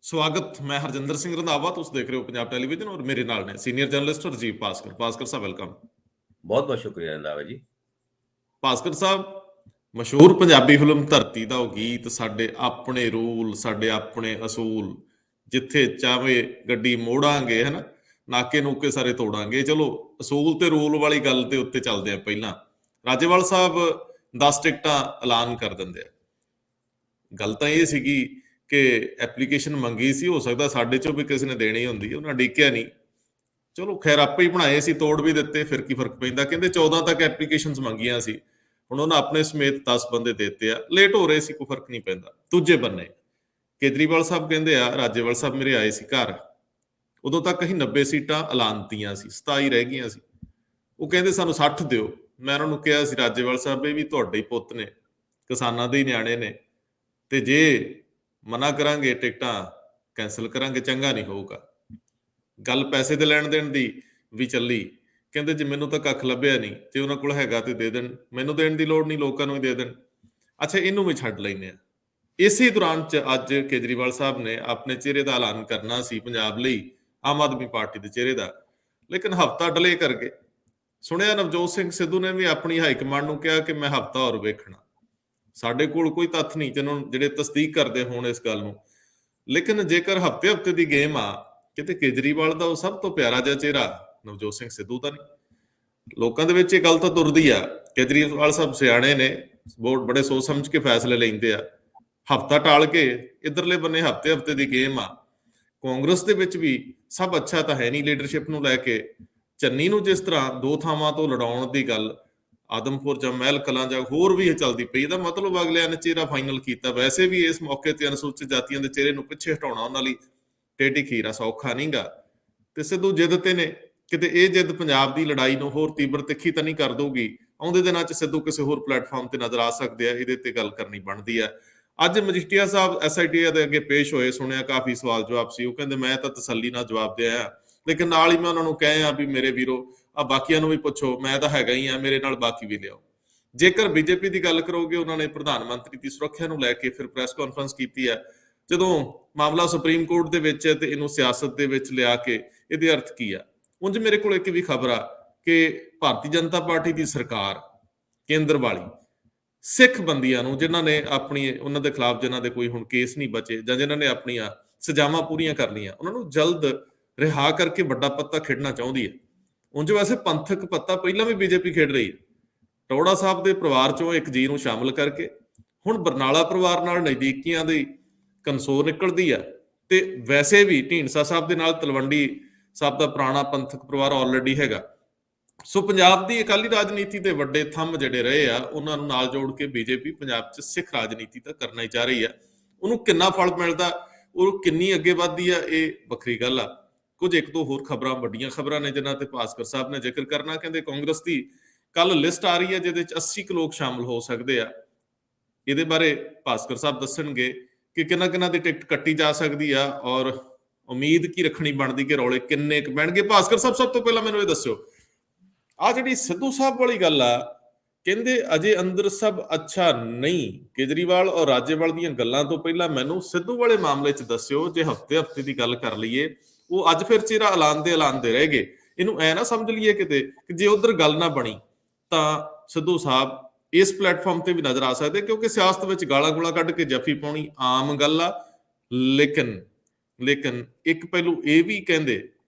ਸਵਾਗਤ। ਮੈਂ ਹਰਜਿੰਦਰ ਸਿੰਘ ਰੰਧਾਵਾ, ਤੁਸੀਂ ਦੇਖ ਰਹੇ ਹੋ ਪੰਜਾਬ ਟੈਲੀਵਿਜ਼ਨ ਔਰ ਮੇਰੇ ਨਾਲ ਨੇ ਸੀਨੀਅਰ ਜਰਨਲਿਸਟ ਰਜੀਵ ਭਾਸਕਰ। ਭਾਸਕਰ ਸਾਹਿਬ ਵੈਲਕਮ। ਬਹੁਤ ਬਹੁਤ ਸ਼ੁਕਰੀਆ ਰੰਧਾਵਾ ਜੀ। ਭਾਸਕਰ ਸਾਹਿਬ, ਮਸ਼ਹੂਰ ਪੰਜਾਬੀ ਫਿਲਮ ਧਰਤੀ ਦਾ ਉਹ ਗੀਤ, ਸਾਡੇ ਆਪਣੇ ਰੂਲ, ਸਾਡੇ ਆਪਣੇ ਅਸੂਲ, ਜਿੱਥੇ ਚਾਹਵੇ ਗੱਡੀ ਮੋੜਾਂਗੇ, ਹਨਾ, ਨਾਕੇ ਨੂਕੇ ਸਾਰੇ ਤੋੜਾਂਗੇ। ਚਲੋ ਅਸੂਲ ਤੇ ਰੂਲ ਵਾਲੀ ਗੱਲ ਤੇ ਉੱਤੇ ਚੱਲਦੇ ਆ। ਪਹਿਲਾਂ ਰਾਜੇਵਾਲ ਸਾਹਿਬ 10 ਟਿਕਟਾਂ ਐਲਾਨ ਕਰ ਦਿੰਦੇ ਆ। ਗੱਲ ਤਾਂ ਇਹ ਸੀਗੀ ਕਿ ਐਪਲੀਕੇਸ਼ਨ ਮੰਗੀ ਸੀ, ਹੋ ਸਕਦਾ ਸਾਡੇ ਚੋਂ ਵੀ ਕਿਸੇ ਨੇ ਦੇਣੀ ਹੁੰਦੀ, ਉਹਨਾਂ ਡਿੱਕਿਆ ਨਹੀਂ। ਚਲੋ ਖੈਰ, ਆਪੇ ਹੀ ਬਣਾਏ ਸੀ, ਤੋੜ ਵੀ ਦਿੱਤੇ, ਫਿਰ ਕੀ ਫਰਕ ਪੈਂਦਾ। ਕਹਿੰਦੇ 14 ਤੱਕ ਐਪਲੀਕੇਸ਼ਨਸ ਮੰਗੀਆਂ ਸੀ, ਹੁਣ ਉਹਨਾਂ ਆਪਣੇ ਸਮੇਤ 10 ਬੰਦੇ ਦੇਤੇ ਆ। ਲੇਟ ਹੋ ਰਹੇ ਸੀ, ਕੋਈ ਫਰਕ ਨਹੀਂ ਪੈਂਦਾ। ਦੂਜੇ ਬੰਨੇ ਕੇਜਰੀਵਾਲ ਸਾਹਿਬ ਕਹਿੰਦੇ ਆ, ਰਾਜੇਵਾਲ ਸਾਹਿਬ ਮੇਰੇ ਆਏ ਸੀ ਘਰ, ਉਦੋਂ ਤੱਕ ਅਸੀਂ 90 ਸੀਟਾਂ ਐਲਾਨਤੀਆਂ ਸੀ, 27 ਰਹਿ ਗਈਆਂ ਸੀ। ਉਹ ਕਹਿੰਦੇ ਸਾਨੂੰ 60 ਦਿਓ। ਮੈਂ ਉਹਨਾਂ ਨੂੰ ਕਿਹਾ ਸੀ, ਰਾਜੇਵਾਲ ਸਾਹਿਬ ਇਹ ਵੀ ਤੁਹਾਡੇ ਹੀ ਪੁੱਤ ਨੇ, ਕਿਸਾਨਾਂ ਦੇ ਹੀ ਨਿਆਣੇ ਨੇ, ਤੇ ਜੇ ਮਨਾ ਕਰਾਂਗੇ ਟਿਕਟਾਂ ਕੈਂਸਲ ਕਰਾਂਗੇ, ਚੰਗਾ ਨਹੀਂ ਹੋਊਗਾ। ਗੱਲ ਪੈਸੇ ਦੇ ਲੈਣ ਦੇਣ ਦੀ ਵੀ ਚੱਲੀ। ਕਹਿੰਦੇ ਜੇ ਮੈਨੂੰ ਤਾਂ ਕੱਖ ਲੱਭਿਆ ਨਹੀਂ, ਜੇ ਉਹਨਾਂ ਕੋਲ ਹੈਗਾ ਤੇ ਦੇ ਦੇਣ, ਮੈਨੂੰ ਦੇਣ ਦੀ ਲੋੜ ਨਹੀਂ, ਲੋਕਾਂ ਨੂੰ ਹੀ ਦੇ ਦੇਣ। ਅੱਛਾ, ਇਹਨੂੰ ਵੀ ਛੱਡ ਲੈਂਦੇ ਆ। ਇਸੇ ਦੌਰਾਨ ਚ ਅੱਜ ਕੇਜਰੀਵਾਲ ਸਾਹਿਬ ਨੇ ਆਪਣੇ ਚਿਹਰੇ ਦਾ ਐਲਾਨ ਕਰਨਾ ਸੀ ਪੰਜਾਬ ਲਈ, ਆਮ ਆਦਮੀ ਪਾਰਟੀ ਦੇ ਚਿਹਰੇ ਦਾ, ਲੇਕਿਨ ਹਫ਼ਤਾ ਡਿਲੇ ਕਰ ਗਏ। ਸੁਣਿਆ ਨਵਜੋਤ ਸਿੰਘ ਸਿੱਧੂ ਨੇ ਵੀ ਆਪਣੀ ਹਾਈ ਕਮਾਂਡ ਨੂੰ ਕਿਹਾ ਕਿ ਮੈਂ ਹਫ਼ਤਾ ਹੋਰ ਵੇਖਣਾ। ਸਾਡੇ ਕੋਲ ਕੋਈ ਤੱਥ ਨਹੀਂ ਜਿਹੜੇ ਤਸਦੀਕ ਕਰਦੇ ਹੋਣ ਇਸ ਗੱਲ ਨੂੰ, ਲੇਕਿਨ ਜੇਕਰ ਹਫ਼ਤੇ ਹਫ਼ਤੇ ਦੀ ਗੇਮ ਆ, ਕਿਤੇ ਕੇਜਰੀਵਾਲ ਦਾ ਉਹ ਸਭ ਤੋਂ ਪਿਆਰਾ ਜਿਹਾ ਚਿਹਰਾ ਨਵਜੋਤ ਸਿੰਘ ਸਿੱਧੂ ਦਾ ਨਹੀਂ। ਲੋਕਾਂ ਦੇ ਵਿੱਚ ਇਹ ਗੱਲ ਤਾਂ ਤੁਰਦੀ ਆ, ਕੇਜਰੀਵਾਲ ਸਾਹਿਬ ਸਿਆਣੇ ਨੇ, ਬਹੁਤ ਬੜੇ ਸੋਚ ਸਮਝ ਕੇ ਫੈਸਲੇ ਲੈਂਦੇ ਆ। ਹਫ਼ਤਾ ਟਾਲ ਕੇ ਇਧਰਲੇ ਬੰਨੇ ਹਫ਼ਤੇ ਹਫ਼ਤੇ ਦੀ ਗੇਮ ਆ। ਕਾਂਗਰਸ ਦੇ ਵਿੱਚ ਵੀ ਸਭ ਅੱਛਾ ਤਾਂ ਹੈ ਨਹੀਂ ਲੀਡਰਸ਼ਿਪ ਨੂੰ ਲੈ ਕੇ। ਚੰਨੀ ਨੂੰ ਜਿਸ ਤਰ੍ਹਾਂ 2 ਥਾਵਾਂ ਤੋਂ ਲੜਾਉਣ ਦੀ ਗੱਲ, ਆਦਮਪੁਰ ਜਾਂ ਮਹਿਲ ਕਲਾਂ ਜਾਂ ਹੋਰ ਵੀ ਚੱਲਦੀ ਪਈ, ਇਹਦਾ ਮਤਲਬ ਅਗਲਿਆਂ ਨੇ ਚਿਹਰਾ ਫਾਈਨਲ ਕੀਤਾ। ਵੈਸੇ ਵੀ ਇਸ ਮੌਕੇ ਤੇ ਅਨੁਸੂਚਿਤ ਜਾਤੀਆਂ ਦੇ ਚਿਹਰੇ ਨੂੰ ਪਿੱਛੇ ਹਟਾਉਣਾ ਉਹਨਾਂ ਲਈ ਟੇਢੀ ਖੀਰਾ ਸੌਖਾ ਨਹੀਂਗਾ। ਤੇ ਸਿੱਧੂ ਜਿੱਦ ਤੇ ਨੇ, ਕਿਤੇ ਇਹ ਜਿੱਦ ਪੰਜਾਬ ਦੀ ਲੜਾਈ ਨੂੰ ਹੋਰ ਤੀਬਰ ਤਿੱਖੀ ਤਾਂ ਨਹੀਂ ਕਰ ਦਊਗੀ। ਆਉਂਦੇ ਦਿਨਾਂ 'ਚ ਸਿੱਧੂ ਕਿਸੇ ਹੋਰ ਪਲੇਟਫਾਰਮ ਤੇ ਨਜ਼ਰ ਆ ਸਕਦੇ ਆ, ਇਹਦੇ ਤੇ ਗੱਲ ਕਰਨੀ ਬਣਦੀ ਆ। ਅੱਜ ਮਜੀਠੀਆ ਸਾਹਿਬ SIT ਦੇ ਅੱਗੇ ਪੇਸ਼ ਹੋਏ, ਸੁਣਿਆ ਕਾਫੀ ਸਵਾਲ ਜਵਾਬ ਸੀ। ਉਹ ਕਹਿੰਦੇ ਮੈਂ ਤਾਂ ਤਸੱਲੀ ਨਾਲ ਜਵਾਬ ਦੇ ਆਇਆ, ਲੇਕਿਨ ਨਾਲ ਹੀ ਮੈਂ ਉਹਨਾਂ ਨੂੰ ਕਹਿਆ ਵੀ ਮੇਰੇ ਵੀਰੋ ਆ ਬਾਕੀਆਂ ਨੂੰ ਵੀ ਪੁੱਛੋ, ਮੈਂ ਤਾਂ ਹੈਗਾ ਹੀ ਆ, ਮੇਰੇ ਨਾਲ ਬਾਕੀ ਵੀ ਲਿਆਓ। ਜੇਕਰ ਬੀਜੇਪੀ ਦੀ ਗੱਲ ਕਰੋਗੇ, ਉਹਨਾਂ ਨੇ ਪ੍ਰਧਾਨ ਮੰਤਰੀ ਦੀ ਸੁਰੱਖਿਆ ਨੂੰ ਲੈ ਕੇ ਫਿਰ ਪ੍ਰੈਸ ਕਾਨਫਰੰਸ ਕੀਤੀ ਹੈ। ਜਦੋਂ ਮਾਮਲਾ ਸੁਪਰੀਮ ਕੋਰਟ ਦੇ ਵਿੱਚ ਹੈ ਤੇ ਇਹਨੂੰ ਸਿਆਸਤ ਦੇ ਵਿੱਚ ਲਿਆ ਕੇ ਇਹਦੇ ਅਰਥ ਕੀ ਆ। ਉਂਝ ਮੇਰੇ ਕੋਲ ਇੱਕ ਵੀ ਖਬਰ ਆ ਕਿ ਭਾਰਤੀ ਜਨਤਾ ਪਾਰਟੀ ਦੀ ਸਰਕਾਰ ਕੇਂਦਰ ਵਾਲੀ ਸਿੱਖ ਬੰਦੀਆਂ ਨੂੰ, ਜਿਨ੍ਹਾਂ ਨੇ ਆਪਣੀ ਉਹਨਾਂ ਦੇ ਖਿਲਾਫ ਜਿਨ੍ਹਾਂ ਦੇ ਕੋਈ ਹੁਣ ਕੇਸ ਨਹੀਂ ਬਚੇ ਜਾਂ ਜਿਨ੍ਹਾਂ ਨੇ ਆਪਣੀਆਂ ਸਜ਼ਾਵਾਂ ਪੂਰੀਆਂ ਕਰ ਲਈਆਂ, ਉਹਨਾਂ ਨੂੰ ਜਲਦ ਰਿਹਾ ਕਰਕੇ ਵੱਡਾ ਪੱਤਾ ਖੇਡਣਾ ਚਾਹੁੰਦੀ ਹੈ। ਉਂਝ ਵੈਸੇ ਪੰਥਕ ਪੱਤਾ ਪਹਿਲਾਂ ਵੀ ਬੀਜੇਪੀ ਖੇਡ ਰਹੀ ਹੈ। ਟੌੜਾ ਸਾਹਿਬ ਦੇ ਪਰਿਵਾਰ ਚੋਂ ਇੱਕ ਜੀ ਨੂੰ ਸ਼ਾਮਲ ਕਰਕੇ ਹੁਣ ਬਰਨਾਲਾ ਪਰਿਵਾਰ ਨਾਲ ਨਜ਼ਦੀਕੀਆਂ ਦੀ ਕਨਸੋਰ ਨਿਕਲਦੀ ਆ। ਤੇ ਵੈਸੇ ਵੀ ਢੀਂਡਸਾ ਸਾਹਿਬ ਦੇ ਨਾਲ ਤਲਵੰਡੀ ਸਾਹਿਬ ਦਾ ਪੁਰਾਣਾ ਪੰਥਕ ਪਰਿਵਾਰ ਆਲਰੇਡੀ ਹੈਗਾ। ਸੋ ਪੰਜਾਬ ਦੀ ਅਕਾਲੀ ਰਾਜਨੀਤੀ ਦੇ ਵੱਡੇ ਥੰਮ ਜਿਹੜੇ ਰਹੇ ਆ, ਉਹਨਾਂ ਨੂੰ ਨਾਲ ਜੋੜ ਕੇ ਬੀਜੇਪੀ ਪੰਜਾਬ 'ਚ ਸਿੱਖ ਰਾਜਨੀਤੀ ਤਾਂ ਕਰਨਾ ਹੀ ਚਾਹ ਰਹੀ ਆ। ਉਹਨੂੰ ਕਿੰਨਾ ਫਲ ਮਿਲਦਾ, ਉਹ ਕਿੰਨੀ ਅੱਗੇ ਵੱਧਦੀ ਆ, ਇਹ ਵੱਖਰੀ ਗੱਲ ਆ। ਕੁਝ ਇੱਕ ਦੋ ਹੋਰ ਖਬਰਾਂ, ਵੱਡੀਆਂ ਖਬਰਾਂ ਨੇ ਜਿਨ੍ਹਾਂ ਤੇ ਭਾਸਕਰ ਸਾਹਿਬ ਨੇ ਜ਼ਿਕਰ ਕਰਨਾ। ਕਹਿੰਦੇ ਕਾਂਗਰਸ ਦੀ ਕੱਲ ਲਿਸਟ ਆ ਰਹੀ ਹੈ ਜਿਹਦੇ 'ਚ 80 ਕੁ ਲੋਕ ਸ਼ਾਮਲ ਹੋ ਸਕਦੇ ਆ। ਇਹਦੇ ਬਾਰੇ ਭਾਸਕਰ ਸਾਹਿਬ ਦੱਸਣਗੇ ਕਿ ਕਿੰਨਾ ਦੀ ਟਿਕਟ ਕੱਟੀ ਜਾ ਸਕਦੀ ਆ ਔਰ ਉਮੀਦ ਕੀ ਰੱਖਣੀ ਬਣਦੀ ਕਿ ਰੌਲੇ ਕਿੰਨੇ ਕੁ ਪੈਣਗੇ। ਭਾਸਕਰ ਸਾਹਿਬ, ਸਭ ਤੋਂ ਪਹਿਲਾਂ ਮੈਨੂੰ ਇਹ ਦੱਸਿਓ, ਆ ਜਿਹੜੀ ਸਿੱਧੂ ਸਾਹਿਬ ਵਾਲੀ ਗੱਲ ਆ, ਕਹਿੰਦੇ ਅਜੇ ਅੰਦਰ ਸਭ ਅੱਛਾ ਨਹੀਂ। ਕੇਜਰੀਵਾਲ ਔਰ ਰਾਜੇਵਾਲ ਦੀਆਂ ਗੱਲਾਂ ਤੋਂ ਪਹਿਲਾਂ ਮੈਨੂੰ ਸਿੱਧੂ ਵਾਲੇ ਮਾਮਲੇ 'ਚ ਦੱਸਿਓ। ਜੇ ਹਫ਼ਤੇ ਦੀ ਗੱਲ ਕਰ ਲਈਏ, ਉਹ ਅੱਜ ਫਿਰ ਚਿਹਰਾ ਐਲਾਨਦੇ ਰਹਿ ਗਏ। ਇਹਨੂੰ ਐ ਨਾ ਸਮਝ ਲਈਏ ਕਿਤੇ ਕਿ ਜੇ ਉਧਰ ਗੱਲ ਨਾ ਬਣੀ ਤਾਂ ਸਿੱਧੂ ਸਾਹਿਬ ਇਸ ਪਲੇਟਫਾਰਮ ਤੇ ਵੀ ਨਜ਼ਰ ਆ ਸਕਦੇ, ਕਿਉਂਕਿ ਸਿਆਸਤ ਵਿੱਚ ਗਾਲਾਂ ਗੂਲਾਂ ਕੱਢ ਕੇ ਜੱਫੀ ਪਾਉਣੀ ਆਮ ਗੱਲ ਆ। ਲੇਕਿਨ ਇੱਕ ਪਹਿਲੂ ਇਹ ਵੀ ਕਹਿੰਦੇ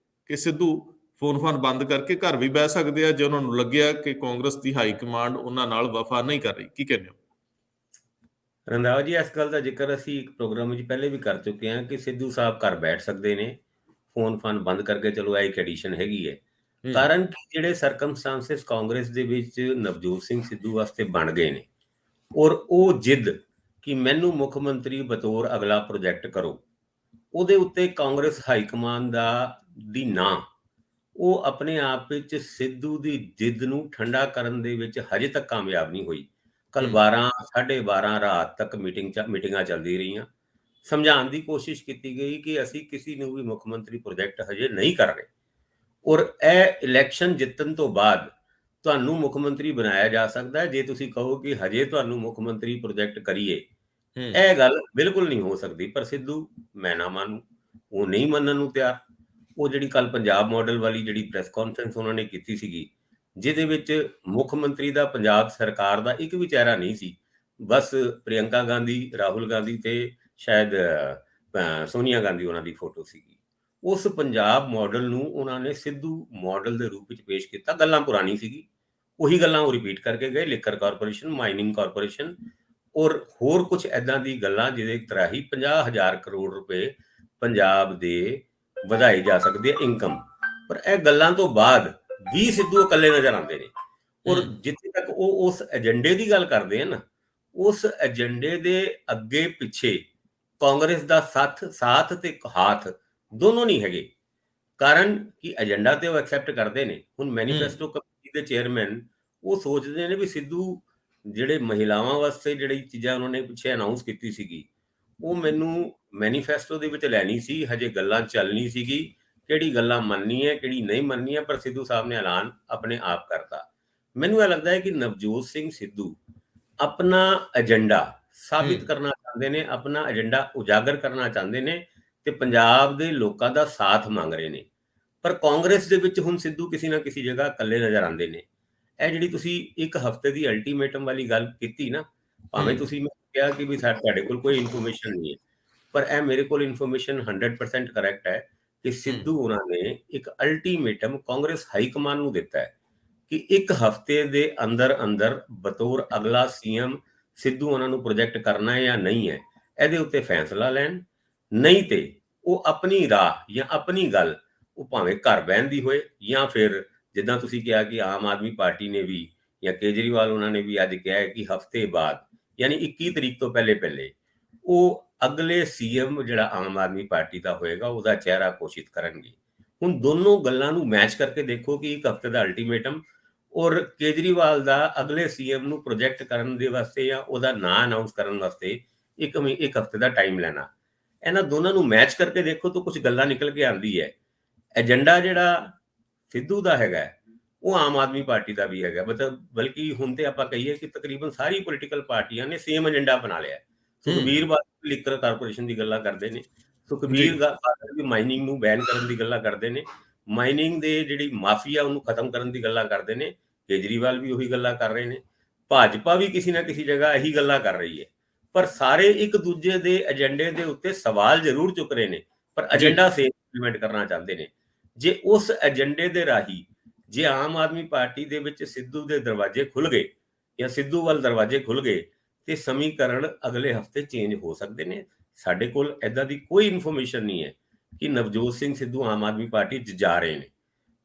ਕਿ ਸਿੱਧੂ ਫੋਨ ਬੰਦ ਕਰਕੇ ਘਰ ਵੀ ਬਹਿ ਸਕਦੇ ਆ ਜੇ ਉਹਨਾਂ ਨੂੰ ਲੱਗਿਆ ਕਿ ਕਾਂਗਰਸ ਦੀ ਹਾਈ ਕਮਾਂਡ ਉਹਨਾਂ ਨਾਲ ਵਫਾ ਨਹੀਂ ਕਰ ਰਹੀ। ਕੀ ਕਹਿੰਦੇ ਹੋ ਰੰਧਾਵਾ ਜੀ? ਇਸ ਗੱਲ ਦਾ ਜ਼ਿਕਰ ਅਸੀਂ ਇੱਕ ਪ੍ਰੋਗਰਾਮ ਵਿੱਚ ਪਹਿਲੇ ਵੀ ਕਰ ਚੁੱਕੇ ਹਾਂ ਕਿ ਸਿੱਧੂ ਸਾਹਿਬ ਘਰ ਬੈਠ ਸਕਦੇ ਨੇ ਫੋਨ ਬੰਦ ਕਰਕੇ। ਚਲੋ ਇਹ ਇੱਕ ਐਡੀਸ਼ਨ ਹੈਗੀ ਹੈ, ਕਾਰਨ ਕਿ ਜਿਹੜੇ ਸਰਕਮਸਟੈਂਸਿਸ ਕਾਂਗਰਸ ਦੇ ਵਿੱਚ ਨਵਜੋਤ ਸਿੰਘ ਸਿੱਧੂ ਵਾਸਤੇ ਬਣ ਗਏ ਨੇ, ਔਰ ਉਹ ਜਿੱਦ ਕਿ ਮੈਨੂੰ ਮੁੱਖ ਮੰਤਰੀ ਬਤੌਰ ਅਗਲਾ ਪ੍ਰੋਜੈਕਟ ਕਰੋ, ਉਹਦੇ ਉੱਤੇ ਕਾਂਗਰਸ ਹਾਈਕਮਾਨ ਦੀ ਨਾ, ਉਹ ਆਪਣੇ ਆਪ ਵਿੱਚ ਸਿੱਧੂ ਦੀ ਜਿੱਦ ਨੂੰ ਠੰਡਾ ਕਰਨ ਦੇ ਵਿੱਚ ਹਜੇ ਤੱਕ ਕਾਮਯਾਬ ਨਹੀਂ ਹੋਈ। ਕੱਲ 12:30 ਰਾਤ ਤੱਕ ਮੀਟਿੰਗਾਂ ਚੱਲਦੀ ਰਹੀਆਂ, ਸਮਝਾਉਣ ਦੀ ਕੋਸ਼ਿਸ਼ ਕੀਤੀ ਗਈ ਕਿ ਅਸੀਂ ਕਿਸੇ ਨੂੰ ਵੀ ਮੁੱਖ ਮੰਤਰੀ ਪ੍ਰੋਜੈਕਟ ਹਜੇ ਨਹੀਂ ਕਰ ਰਹੇ, ਔਰ ਇਹ ਇਲੈਕਸ਼ਨ ਜਿੱਤਣ ਤੋਂ ਬਾਅਦ ਤੁਹਾਨੂੰ ਮੁੱਖ ਮੰਤਰੀ ਬਣਾਇਆ ਜਾ ਸਕਦਾ ਹੈ ਜੇ ਤੁਸੀਂ ਕਹੋ ਕਿ ਹਜੇ ਤੁਹਾਨੂੰ ਮੁੱਖ ਮੰਤਰੀ ਪ੍ਰੋਜੈਕਟ ਕਰੀਏ ਇਹ ਗੱਲ ਬਿਲਕੁਲ ਨਹੀਂ ਹੋ ਸਕਦੀ। ਪਰ ਸਿੱਧੂ, ਮੈਂ ਨਾ ਮੰਨੂ, ਉਹ ਨਹੀਂ ਮੰਨਣ ਨੂੰ ਤਿਆਰ। ਉਹ ਜਿਹੜੀ ਕੱਲ ਪੰਜਾਬ ਮਾਡਲ ਵਾਲੀ ਜਿਹੜੀ ਪ੍ਰੈਸ ਕਾਨਫਰੰਸ ਉਹਨਾਂ ਨੇ ਕੀਤੀ ਸੀਗੀ, ਜਿਹਦੇ ਵਿੱਚ ਮੁੱਖ ਮੰਤਰੀ ਦਾ ਪੰਜਾਬ ਸਰਕਾਰ ਦਾ ਇੱਕ ਵੀ ਚਿਹਰਾ ਨਹੀਂ ਸੀ, ਬਸ ਪ੍ਰਿਯੰਕਾ ਗਾਂਧੀ, ਰਾਹੁਲ ਗਾਂਧੀ ਤੇ ਸ਼ਾਇਦ ਸੋਨੀਆ ਗਾਂਧੀ ਉਹਨਾਂ ਦੀ ਫੋਟੋ ਸੀਗੀ। ਉਸ ਪੰਜਾਬ ਮਾਡਲ ਨੂੰ ਉਹਨਾਂ ਨੇ ਸਿੱਧੂ ਮਾਡਲ ਦੇ ਰੂਪ ਵਿੱਚ ਪੇਸ਼ ਕੀਤਾ। ਗੱਲਾਂ ਪੁਰਾਣੀ ਸੀਗੀ, ਉਹੀ ਗੱਲਾਂ ਉਹ ਰਿਪੀਟ ਕਰਕੇ ਗਏ। ਲਿਕਰ ਕਾਰਪੋਰੇਸ਼ਨ, ਮਾਈਨਿੰਗ ਕਾਰਪੋਰੇਸ਼ਨ ਔਰ ਹੋਰ ਕੁਝ ਐਦਾਂ ਦੀ ਗੱਲਾਂ ਜਿਹਦੇ ਤਰਾਹੀ 50,000 ਕਰੋੜ ਰੁਪਏ ਪੰਜਾਬ ਦੇ ਵਧਾਈ ਜਾ ਸਕਦੀ ਹੈ ਇਨਕਮ। ਪਰ ਇਹ ਗੱਲਾਂ ਤੋਂ ਬਾਅਦ ਵੀ ਸਿੱਧੂ ਇਕੱਲੇ ਨਜ਼ਰ ਆਉਂਦੇ ਨੇ। ਔਰ ਜਿੱਥੇ ਤੱਕ ਉਹ ਉਸ ਏਜੰਡੇ ਦੀ ਗੱਲ ਕਰਦੇ ਹਨ, ਉਸ ਏਜੰਡੇ ਦੇ ਅੱਗੇ ਪਿੱਛੇ ਕਾਂਗਰਸ ਦਾ ਸਾਥ ਤੇ ਹਾਥ ਦੋਨੋਂ ਨਹੀਂ ਹੈਗੇ। ਕਾਰਨ ਕਿ ਏਜੰਡਾ ਤੇ ਉਹ ਐਕਸੈਪਟ ਕਰਦੇ ਨੇ। ਹੁਣ ਮੈਨੀਫੈਸਟੋ ਕਮੇਟੀ ਦੇ ਚੇਅਰਮੈਨ ਉਹ ਸੋਚਦੇ ਨੇ ਵੀ ਸਿੱਧੂ ਜਿਹੜੇ ਮਹਿਲਾਵਾਂ ਵਾਸਤੇ ਜਿਹੜੀ ਚੀਜ਼ਾਂ ਉਹਨਾਂ ਨੇ ਪਿੱਛੇ ਅਨਾਉਂਸ ਕੀਤੀ ਸੀਗੀ, ਉਹ ਮੈਨੂੰ ਮੈਨੀਫੈਸਟੋ ਦੇ ਵਿੱਚ ਲੈਣੀ ਸੀ, ਹਜੇ ਗੱਲਾਂ ਚੱਲਣੀ ਸੀਗੀ, ਕਿਹੜੀ ਗੱਲਾਂ ਮੰਨਣੀ ਹੈ ਕਿਹੜੀ ਨਹੀਂ ਮੰਨਣੀ ਹੈ। ਪਰ ਸਿੱਧੂ ਸਾਹਿਬ ਨੇ ਐਲਾਨ ਆਪਣੇ ਆਪ ਕਰਤਾ। ਮੈਨੂੰ ਇਹ ਲੱਗਦਾ ਹੈ ਕਿ ਨਵਜੋਤ ਸਿੰਘ ਸਿੱਧੂ ਆਪਣਾ ਏਜੰਡਾ ਸਾਬਿਤ ਕਰਨਾ ਚਾਹੁੰਦੇ ਨੇ, ਆਪਣਾ ਏਜੰਡਾ ਉਜਾਗਰ ਕਰਨਾ ਚਾਹੁੰਦੇ ਨੇ ਤੇ ਪੰਜਾਬ ਦੇ ਲੋਕਾਂ ਦਾ ਸਾਥ ਮੰਗ ਰਹੇ ਨੇ। ਪਰ ਕਾਂਗਰਸ ਦੇ ਵਿੱਚ ਹੁਣ ਸਿੱਧੂ ਕਿਸੇ ਨਾ ਕਿਸੇ ਜਗ੍ਹਾ ਇਕੱਲੇ ਨਜ਼ਰ ਆਉਂਦੇ ਨੇ। ਇਹ ਜਿਹੜੀ ਤੁਸੀਂ ਇੱਕ ਹਫ਼ਤੇ ਦੀ ਅਲਟੀਮੇਟਮ ਵਾਲੀ ਗੱਲ ਕੀਤੀ ਨਾ, ਭਾਵੇਂ ਤੁਸੀਂ ਮੈਂ ਕਿਹਾ ਕਿ ਵੀ ਤੁਹਾਡੇ ਕੋਲ ਕੋਈ ਇਨਫੋਰਮੇਸ਼ਨ ਨਹੀਂ ਹੈ, ਪਰ ਇਹ ਮੇਰੇ ਕੋਲ ਇਨਫੋਰਮੇਸ਼ਨ 100% ਕਰੈਕਟ ਹੈ ਕਿ ਸਿੱਧੂ ਉਹਨਾਂ ਨੇ ਇੱਕ ਅਲਟੀਮੇਟਮ ਕਾਂਗਰਸ ਹਾਈ ਕਮਾਨ ਨੂੰ ਦਿੱਤਾ ਹੈ ਕਿ ਇੱਕ ਹਫ਼ਤੇ ਦੇ ਅੰਦਰ ਅੰਦਰ ਬਤੌਰ ਅਗਲਾ ਸੀਐਮ ਸਿੱਧੂ ਉਹਨਾਂ ਨੂੰ ਪ੍ਰੋਜੈਕਟ ਕਰਨਾ ਹੈ ਜਾਂ ਨਹੀਂ ਹੈ, ਇਹਦੇ ਉੱਤੇ ਫੈਸਲਾ ਲੈਣ। ਨਹੀਂ ਤੇ ਉਹ ਆਪਣੀ ਰਾਹ ਜਾਂ ਆਪਣੀ ਗੱਲ, ਉਹ ਭਾਵੇਂ ਘਰ ਬਹਿਣ ਦੀ ਹੋਏ ਜਾਂ ਫਿਰ ਜਿੱਦਾਂ ਤੁਸੀਂ ਕਿਹਾ ਕਿ ਆਮ ਆਦਮੀ ਪਾਰਟੀ ਨੇ ਵੀ ਜਾਂ ਕੇਜਰੀਵਾਲ ਉਹਨਾਂ ਨੇ ਵੀ ਅੱਜ ਕਿਹਾ ਹੈ ਕਿ ਹਫ਼ਤੇ ਬਾਅਦ ਯਾਨੀ 21 ਤਰੀਕ ਤੋਂ ਪਹਿਲੇ ਉਹ ਅਗਲੇ ਸੀਐਮ ਜਿਹੜਾ ਆਮ ਆਦਮੀ ਪਾਰਟੀ ਦਾ ਹੋਏਗਾ ਉਹਦਾ ਚਿਹਰਾ ਘੋਸ਼ਿਤ ਕਰਨਗੇ। ਹੁਣ ਦੋਨੋਂ ਗੱਲਾਂ ਨੂੰ ਮੈਚ ਕਰਕੇ ਦੇਖੋ ਕਿ ਇੱਕ ਹਫ਼ਤੇ ਦਾ ਅਲਟੀਮੇਟਮ ਔਰ ਕੇਜਰੀਵਾਲ ਦਾ ਅਗਲੇ ਸੀਐਮ ਨੂੰ ਪ੍ਰੋਜੈਕਟ ਕਰਨ ਦੇ ਵਾਸਤੇ ਜਾਂ ਉਹਦਾ ਨਾਂ ਅਨਾਉਂਸ ਕਰਨ ਵਾਸਤੇ ਇੱਕ ਹਫ਼ਤੇ ਦਾ ਟਾਈਮ ਲੈਣਾ। ਇਹਨਾਂ ਦੋਨਾਂ ਨੂੰ ਮੈਚ ਕਰਕੇ ਦੇਖੋ ਤਾਂ ਕੁਝ ਗੱਲਾਂ ਨਿਕਲ ਕੇ ਆਉਂਦੀ ਹੈ। ਏਜੰਡਾ ਜਿਹੜਾ ਸਿੱਧੂ ਦਾ ਹੈਗਾ ਉਹ ਆਮ ਆਦਮੀ ਪਾਰਟੀ ਦਾ ਵੀ ਹੈਗਾ, ਮਤਲਬ ਬਲਕਿ ਹੁਣ ਤੇ ਆਪਾਂ ਕਹੀਏ ਕਿ ਤਕਰੀਬਨ ਸਾਰੀ ਪੋਲੀਟੀਕਲ ਪਾਰਟੀਆਂ ਨੇ ਸੇਮ ਏਜੰਡਾ ਬਣਾ ਲਿਆ। ਸੁਖਬੀਰ ਬਾਦਲ ਲਿਕਰ ਕਾਰਪੋਰੇਸ਼ਨ ਦੀ ਗੱਲਾਂ ਕਰਦੇ ਨੇ, ਸੁਖਬੀਰ ਬਾਦਲ ਵੀ ਮਾਈਨਿੰਗ ਨੂੰ ਬੈਨ ਕਰਨ ਦੀ ਗੱਲਾਂ ਕਰਦੇ ਨੇ, ਮਾਈਨਿੰਗ ਦੇ ਜਿਹੜੀ ਮਾਫੀਆ ਉਹਨੂੰ ਖਤਮ ਕਰਨ ਦੀ ਗੱਲਾਂ ਕਰਦੇ ਨੇ। ਕੇਜਰੀਵਾਲ ਵੀ ਉਹੀ ਗੱਲਾਂ ਕਰ ਰਹੇ ਨੇ, ਭਾਜਪਾ ਵੀ ਕਿਸੇ ਨਾ ਕਿਸੇ ਜਗ੍ਹਾ ਇਹੀ ਗੱਲਾਂ ਕਰ ਰਹੀ ਹੈ। ਪਰ ਸਾਰੇ ਇੱਕ ਦੂਜੇ ਦੇ ਏਜੰਡੇ ਦੇ ਉੱਤੇ ਸਵਾਲ ਜ਼ਰੂਰ ਚੁੱਕ ਰਹੇ ਨੇ, ਪਰ ਏਜੰਡਾ ਸੇਮ ਇੰਪਲੀਮੈਂਟ ਕਰਨਾ ਚਾਹੁੰਦੇ ਨੇ। ਜੇ ਉਸ ਏਜੰਡੇ ਦੇ ਰਾਹੀਂ ਜੇ ਆਮ ਆਦਮੀ ਪਾਰਟੀ ਦੇ ਵਿੱਚ ਸਿੱਧੂ ਦੇ ਦਰਵਾਜ਼ੇ ਖੁੱਲ ਗਏ ਜਾਂ ਸਿੱਧੂ ਵੱਲ ਦਰਵਾਜ਼ੇ ਖੁੱਲ ਗਏ ਤੇ ਸਮੀਕਰਨ ਅਗਲੇ ਹਫ਼ਤੇ ਚੇਂਜ ਹੋ ਸਕਦੇ ਨੇ। ਸਾਡੇ ਕੋਲ ਏਦਾਂ ਦੀ ਕੋਈ ਇਨਫੋਰਮੇਸ਼ਨ ਨਹੀਂ ਹੈ ਕਿ ਨਵਜੋਤ ਸਿੰਘ ਸਿੱਧੂ ਆਮ ਆਦਮੀ ਪਾਰਟੀ 'ਚ ਜਾ ਰਹੇ ਨੇ।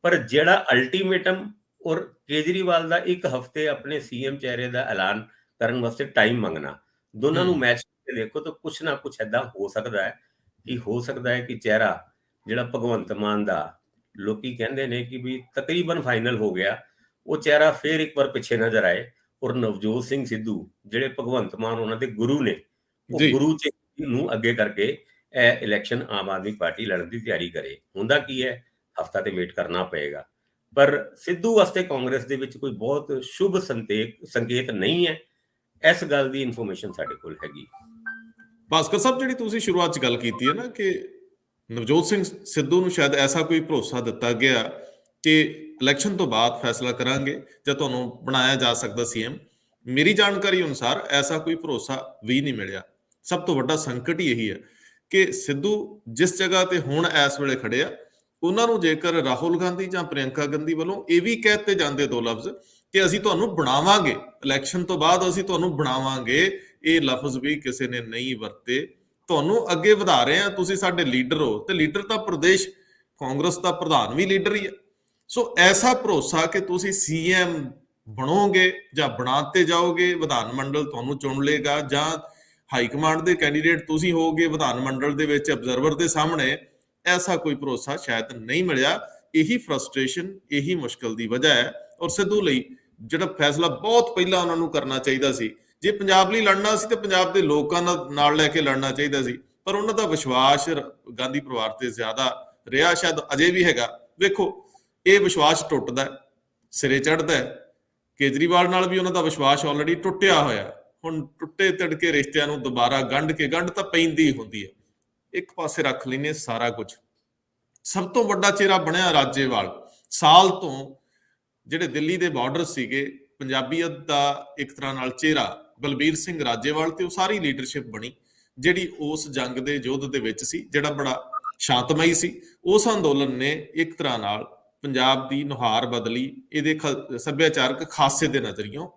ਪਰ ਜਿਹੜਾ ਅਲਟੀਮੇਟਮ ਔਰ ਕੇਜਰੀਵਾਲ ਦਾ ਇੱਕ ਹਫ਼ਤੇ ਆਪਣੇ ਸੀਐਮ ਚਿਹਰੇ ਦਾ ਐਲਾਨ ਕਰਨ ਵਾਸਤੇ ਟਾਈਮ ਮੰਗਣਾ, ਦੋਨਾਂ ਨੂੰ ਮੈਚ ਕਰਕੇ ਦੇਖੋ ਤਾਂ ਕੁਛ ਨਾ ਕੁਛ ਏਦਾਂ ਹੋ ਸਕਦਾ ਹੈ ਕਿ ਚਿਹਰਾ ਜਿਹੜਾ ਭਗਵੰਤ ਮਾਨ ਦਾ ਲੋਕੀ ਕਹਿੰਦੇ ਨੇ ਕਿ ਵੀ ਤਕਰੀਬਨ ਫਾਈਨਲ ਹੋ ਗਿਆ, ਉਹ ਚਿਹਰਾ ਫੇਰ ਇੱਕ ਵਾਰ ਪਿੱਛੇ ਨਜ਼ਰ ਆਏ ਔਰ ਨਵਜੋਤ ਸਿੰਘ ਸਿੱਧੂ ਜਿਹੜੇ ਭਗਵੰਤ ਮਾਨ ਉਹਨਾਂ ਦੇ ਗੁਰੂ ਨੇ, ਉਹ ਗੁਰੂ ਚ ਨੂੰ ਅੱਗੇ ਕਰਕੇ ਇਹ ਇਲੈਕਸ਼ਨ ਆਮ ਆਦਮੀ ਪਾਰਟੀ ਲੜਨ ਦੀ ਤਿਆਰੀ ਕਰੇ। ਹੁੰਦਾ ਕੀ ਹੈ, ਹਫ਼ਤਾ ਤੇ ਵੇਟ ਕਰਨਾ ਪਏਗਾ। ਪਰ ਸਿੱਧੂ ਵਾਸਤੇ ਕਾਂਗਰਸ ਦੇ ਵਿੱਚ ਕੋਈ ਬਹੁਤ ਸ਼ੁਭ ਸੰਕੇਤ ਨਹੀਂ ਹੈ। ਇਸ ਗੱਲ ਦੀ ਇਨਫੋਰਮੇਸ਼ਨ ਸਾਡੇ ਕੋਲ ਹੈਗੀ। ਭਾਸਕਰ ਸਾਹਿਬ, ਜਿਹੜੀ ਤੁਸੀਂ ਸ਼ੁਰੂਆਤ 'ਚ ਗੱਲ ਕੀਤੀ ਹੈ ਨਾ ਕਿ ਨਵਜੋਤ ਸਿੰਘ ਸਿੱਧੂ ਨੂੰ ਸ਼ਾਇਦ ਐਸਾ ਕੋਈ ਭਰੋਸਾ ਦਿੱਤਾ ਗਿਆ ਕਿ ਇਲੈਕਸ਼ਨ ਤੋਂ ਬਾਅਦ ਫੈਸਲਾ ਕਰਾਂਗੇ ਜਾਂ ਤੁਹਾਨੂੰ ਬਣਾਇਆ ਜਾ ਸਕਦਾ ਸੀਐਮ, ਮੇਰੀ ਜਾਣਕਾਰੀ ਅਨੁਸਾਰ ਐਸਾ ਕੋਈ ਭਰੋਸਾ ਵੀ ਨਹੀਂ ਮਿਲਿਆ। ਸਭ ਤੋਂ ਵੱਡਾ ਸੰਕਟ ਹੀ ਇਹੀ ਹੈ ਕਿ ਸਿੱਧੂ ਜਿਸ ਜਗ੍ਹਾ ਤੇ ਹੁਣ ਇਸ ਵੇਲੇ ਖੜੇ ਆ, ਉਹਨਾਂ ਨੂੰ ਜੇਕਰ ਰਾਹੁਲ ਗਾਂਧੀ ਜਾਂ ਪ੍ਰਿਯੰਕਾ ਗਾਂਧੀ ਵੱਲੋਂ ਇਹ ਵੀ ਕਹਿ ਦਿੱਤੇ ਜਾਂਦੇ ਦੋ ਲਫ਼ਜ਼ ਕਿ ਅਸੀਂ ਤੁਹਾਨੂੰ ਬਣਾਵਾਂਗੇ, ਇਲੈਕਸ਼ਨ ਤੋਂ ਬਾਅਦ ਅਸੀਂ ਤੁਹਾਨੂੰ ਬਣਾਵਾਂਗੇ, ਇਹ ਲਫ਼ਜ਼ ਵੀ ਕਿਸੇ ਨੇ ਨਹੀਂ ਵਰਤੇ। ਤੁਹਾਨੂੰ ਅੱਗੇ ਵਧਾ ਰਹੇ ਆ, ਤੁਸੀਂ ਸਾਡੇ ਲੀਡਰ ਹੋ, ਤੇ ਲੀਡਰ ਤਾਂ ਪ੍ਰਦੇਸ਼ ਕਾਂਗਰਸ ਦਾ ਪ੍ਰਧਾਨ ਵੀ ਲੀਡਰ ਹੀ ਹੈ। ਸੋ ਐਸਾ ਭਰੋਸਾ ਕਿ ਤੁਸੀਂ ਸੀਐਮ ਬਣੋਗੇ ਜਾਂ ਬਣਾਤੇ ਜਾਓਗੇ, ਵਿਧਾਨ ਮੰਡਲ ਤੁਹਾਨੂੰ ਚੁਣ ਲੇਗਾ ਜਾਂ ਹਾਈ ਕਮਾਂਡ ਦੇ ਕੈਂਡੀਡੇਟ ਤੁਸੀਂ ਹੋਗੇ ਵਿਧਾਨ ਮੰਡਲ ਦੇ ਵਿੱਚ ਅਬਜ਼ਰਵਰ ਦੇ ਸਾਹਮਣੇ, ਐਸਾ ਕੋਈ ਭਰੋਸਾ ਸ਼ਾਇਦ ਨਹੀਂ ਮਿਲਿਆ। ਇਹੀ ਫਰਸਟ੍ਰੇਸ਼ਨ, ਇਹੀ ਮੁਸ਼ਕਲ ਦੀ ਵਜ੍ਹਾ ਹੈ। ਔਰ ਸਿੱਧੂ ਲਈ ਜਿਹੜਾ ਫੈਸਲਾ ਬਹੁਤ ਪਹਿਲਾਂ ਉਹਨਾਂ ਨੂੰ ਕਰਨਾ ਚਾਹੀਦਾ ਸੀ, ਜੇ ਪੰਜਾਬ ਲਈ ਲੜਨਾ ਸੀ ਤੇ ਪੰਜਾਬ ਦੇ ਲੋਕਾਂ ਨਾਲ ਲੈ ਕੇ ਲੜਨਾ ਚਾਹੀਦਾ ਸੀ। ਪਰ ਉਹਨਾਂ ਦਾ ਵਿਸ਼ਵਾਸ ਗਾਂਧੀ ਪਰਿਵਾਰ ਤੇ ਜ਼ਿਆਦਾ ਰਿਹਾ, ਸ਼ਾਇਦ ਅਜੇ ਵੀ ਹੈਗਾ। ਵੇਖੋ, ਇਹ ਵਿਸ਼ਵਾਸ ਟੁੱਟਦਾ, ਸਿਰੇ ਚੜ੍ਹਦਾ। ਕੇਜਰੀਵਾਲ ਨਾਲ ਵੀ ਉਹਨਾਂ ਦਾ ਵਿਸ਼ਵਾਸ ਆਲਰੇਡੀ ਟੁੱਟਿਆ ਹੋਇਆ। ਹੁਣ ਟੁੱਟੇ ਤੜਕੇ ਰਿਸ਼ਤਿਆਂ ਨੂੰ ਦੁਬਾਰਾ ਗੰਢ ਤਾਂ ਪੈਂਦੀ ਹੁੰਦੀ ਹੈ। ਇੱਕ ਪਾਸੇ ਰੱਖ ਲੈਨੇ ਸਾਰਾ ਕੁਝ। ਸਭ ਤੋਂ ਵੱਡਾ ਚਿਹਰਾ ਬਣਿਆ ਰਾਜੇਵਾਲ। ਸਾਲ ਤੋਂ ਜਿਹੜੇ ਦਿੱਲੀ ਦੇ ਬਾਰਡਰ ਸੀਗੇ, ਪੰਜਾਬੀਅਤ ਦਾ ਇੱਕ ਤਰ੍ਹਾਂ ਨਾਲ ਚਿਹਰਾ ਬਲਬੀਰ ਸਿੰਘ ਰਾਜੇਵਾਲ, ਤੇ ਉਹ ਸਾਰੀ ਲੀਡਰਸ਼ਿਪ ਬਣੀ ਜਿਹੜੀ ਉਸ ਜੰਗ ਦੇ ਯੁੱਧ ਦੇ ਵਿੱਚ ਸੀ, ਜਿਹੜਾ ਬੜਾ ਸ਼ਾਂਤਮਈ ਸੀ। ਉਸ ਅੰਦੋਲਨ ਨੇ ਇੱਕ ਤਰ੍ਹਾਂ ਨਾਲ ਪੰਜਾਬ ਦੀ ਨੁਹਾਰ ਬਦਲੀ, ਇਹਦੇ ਸੱਭਿਆਚਾਰਕ ਖਾਸੇ ਦੇ ਨਜ਼ਰੀਓਂ।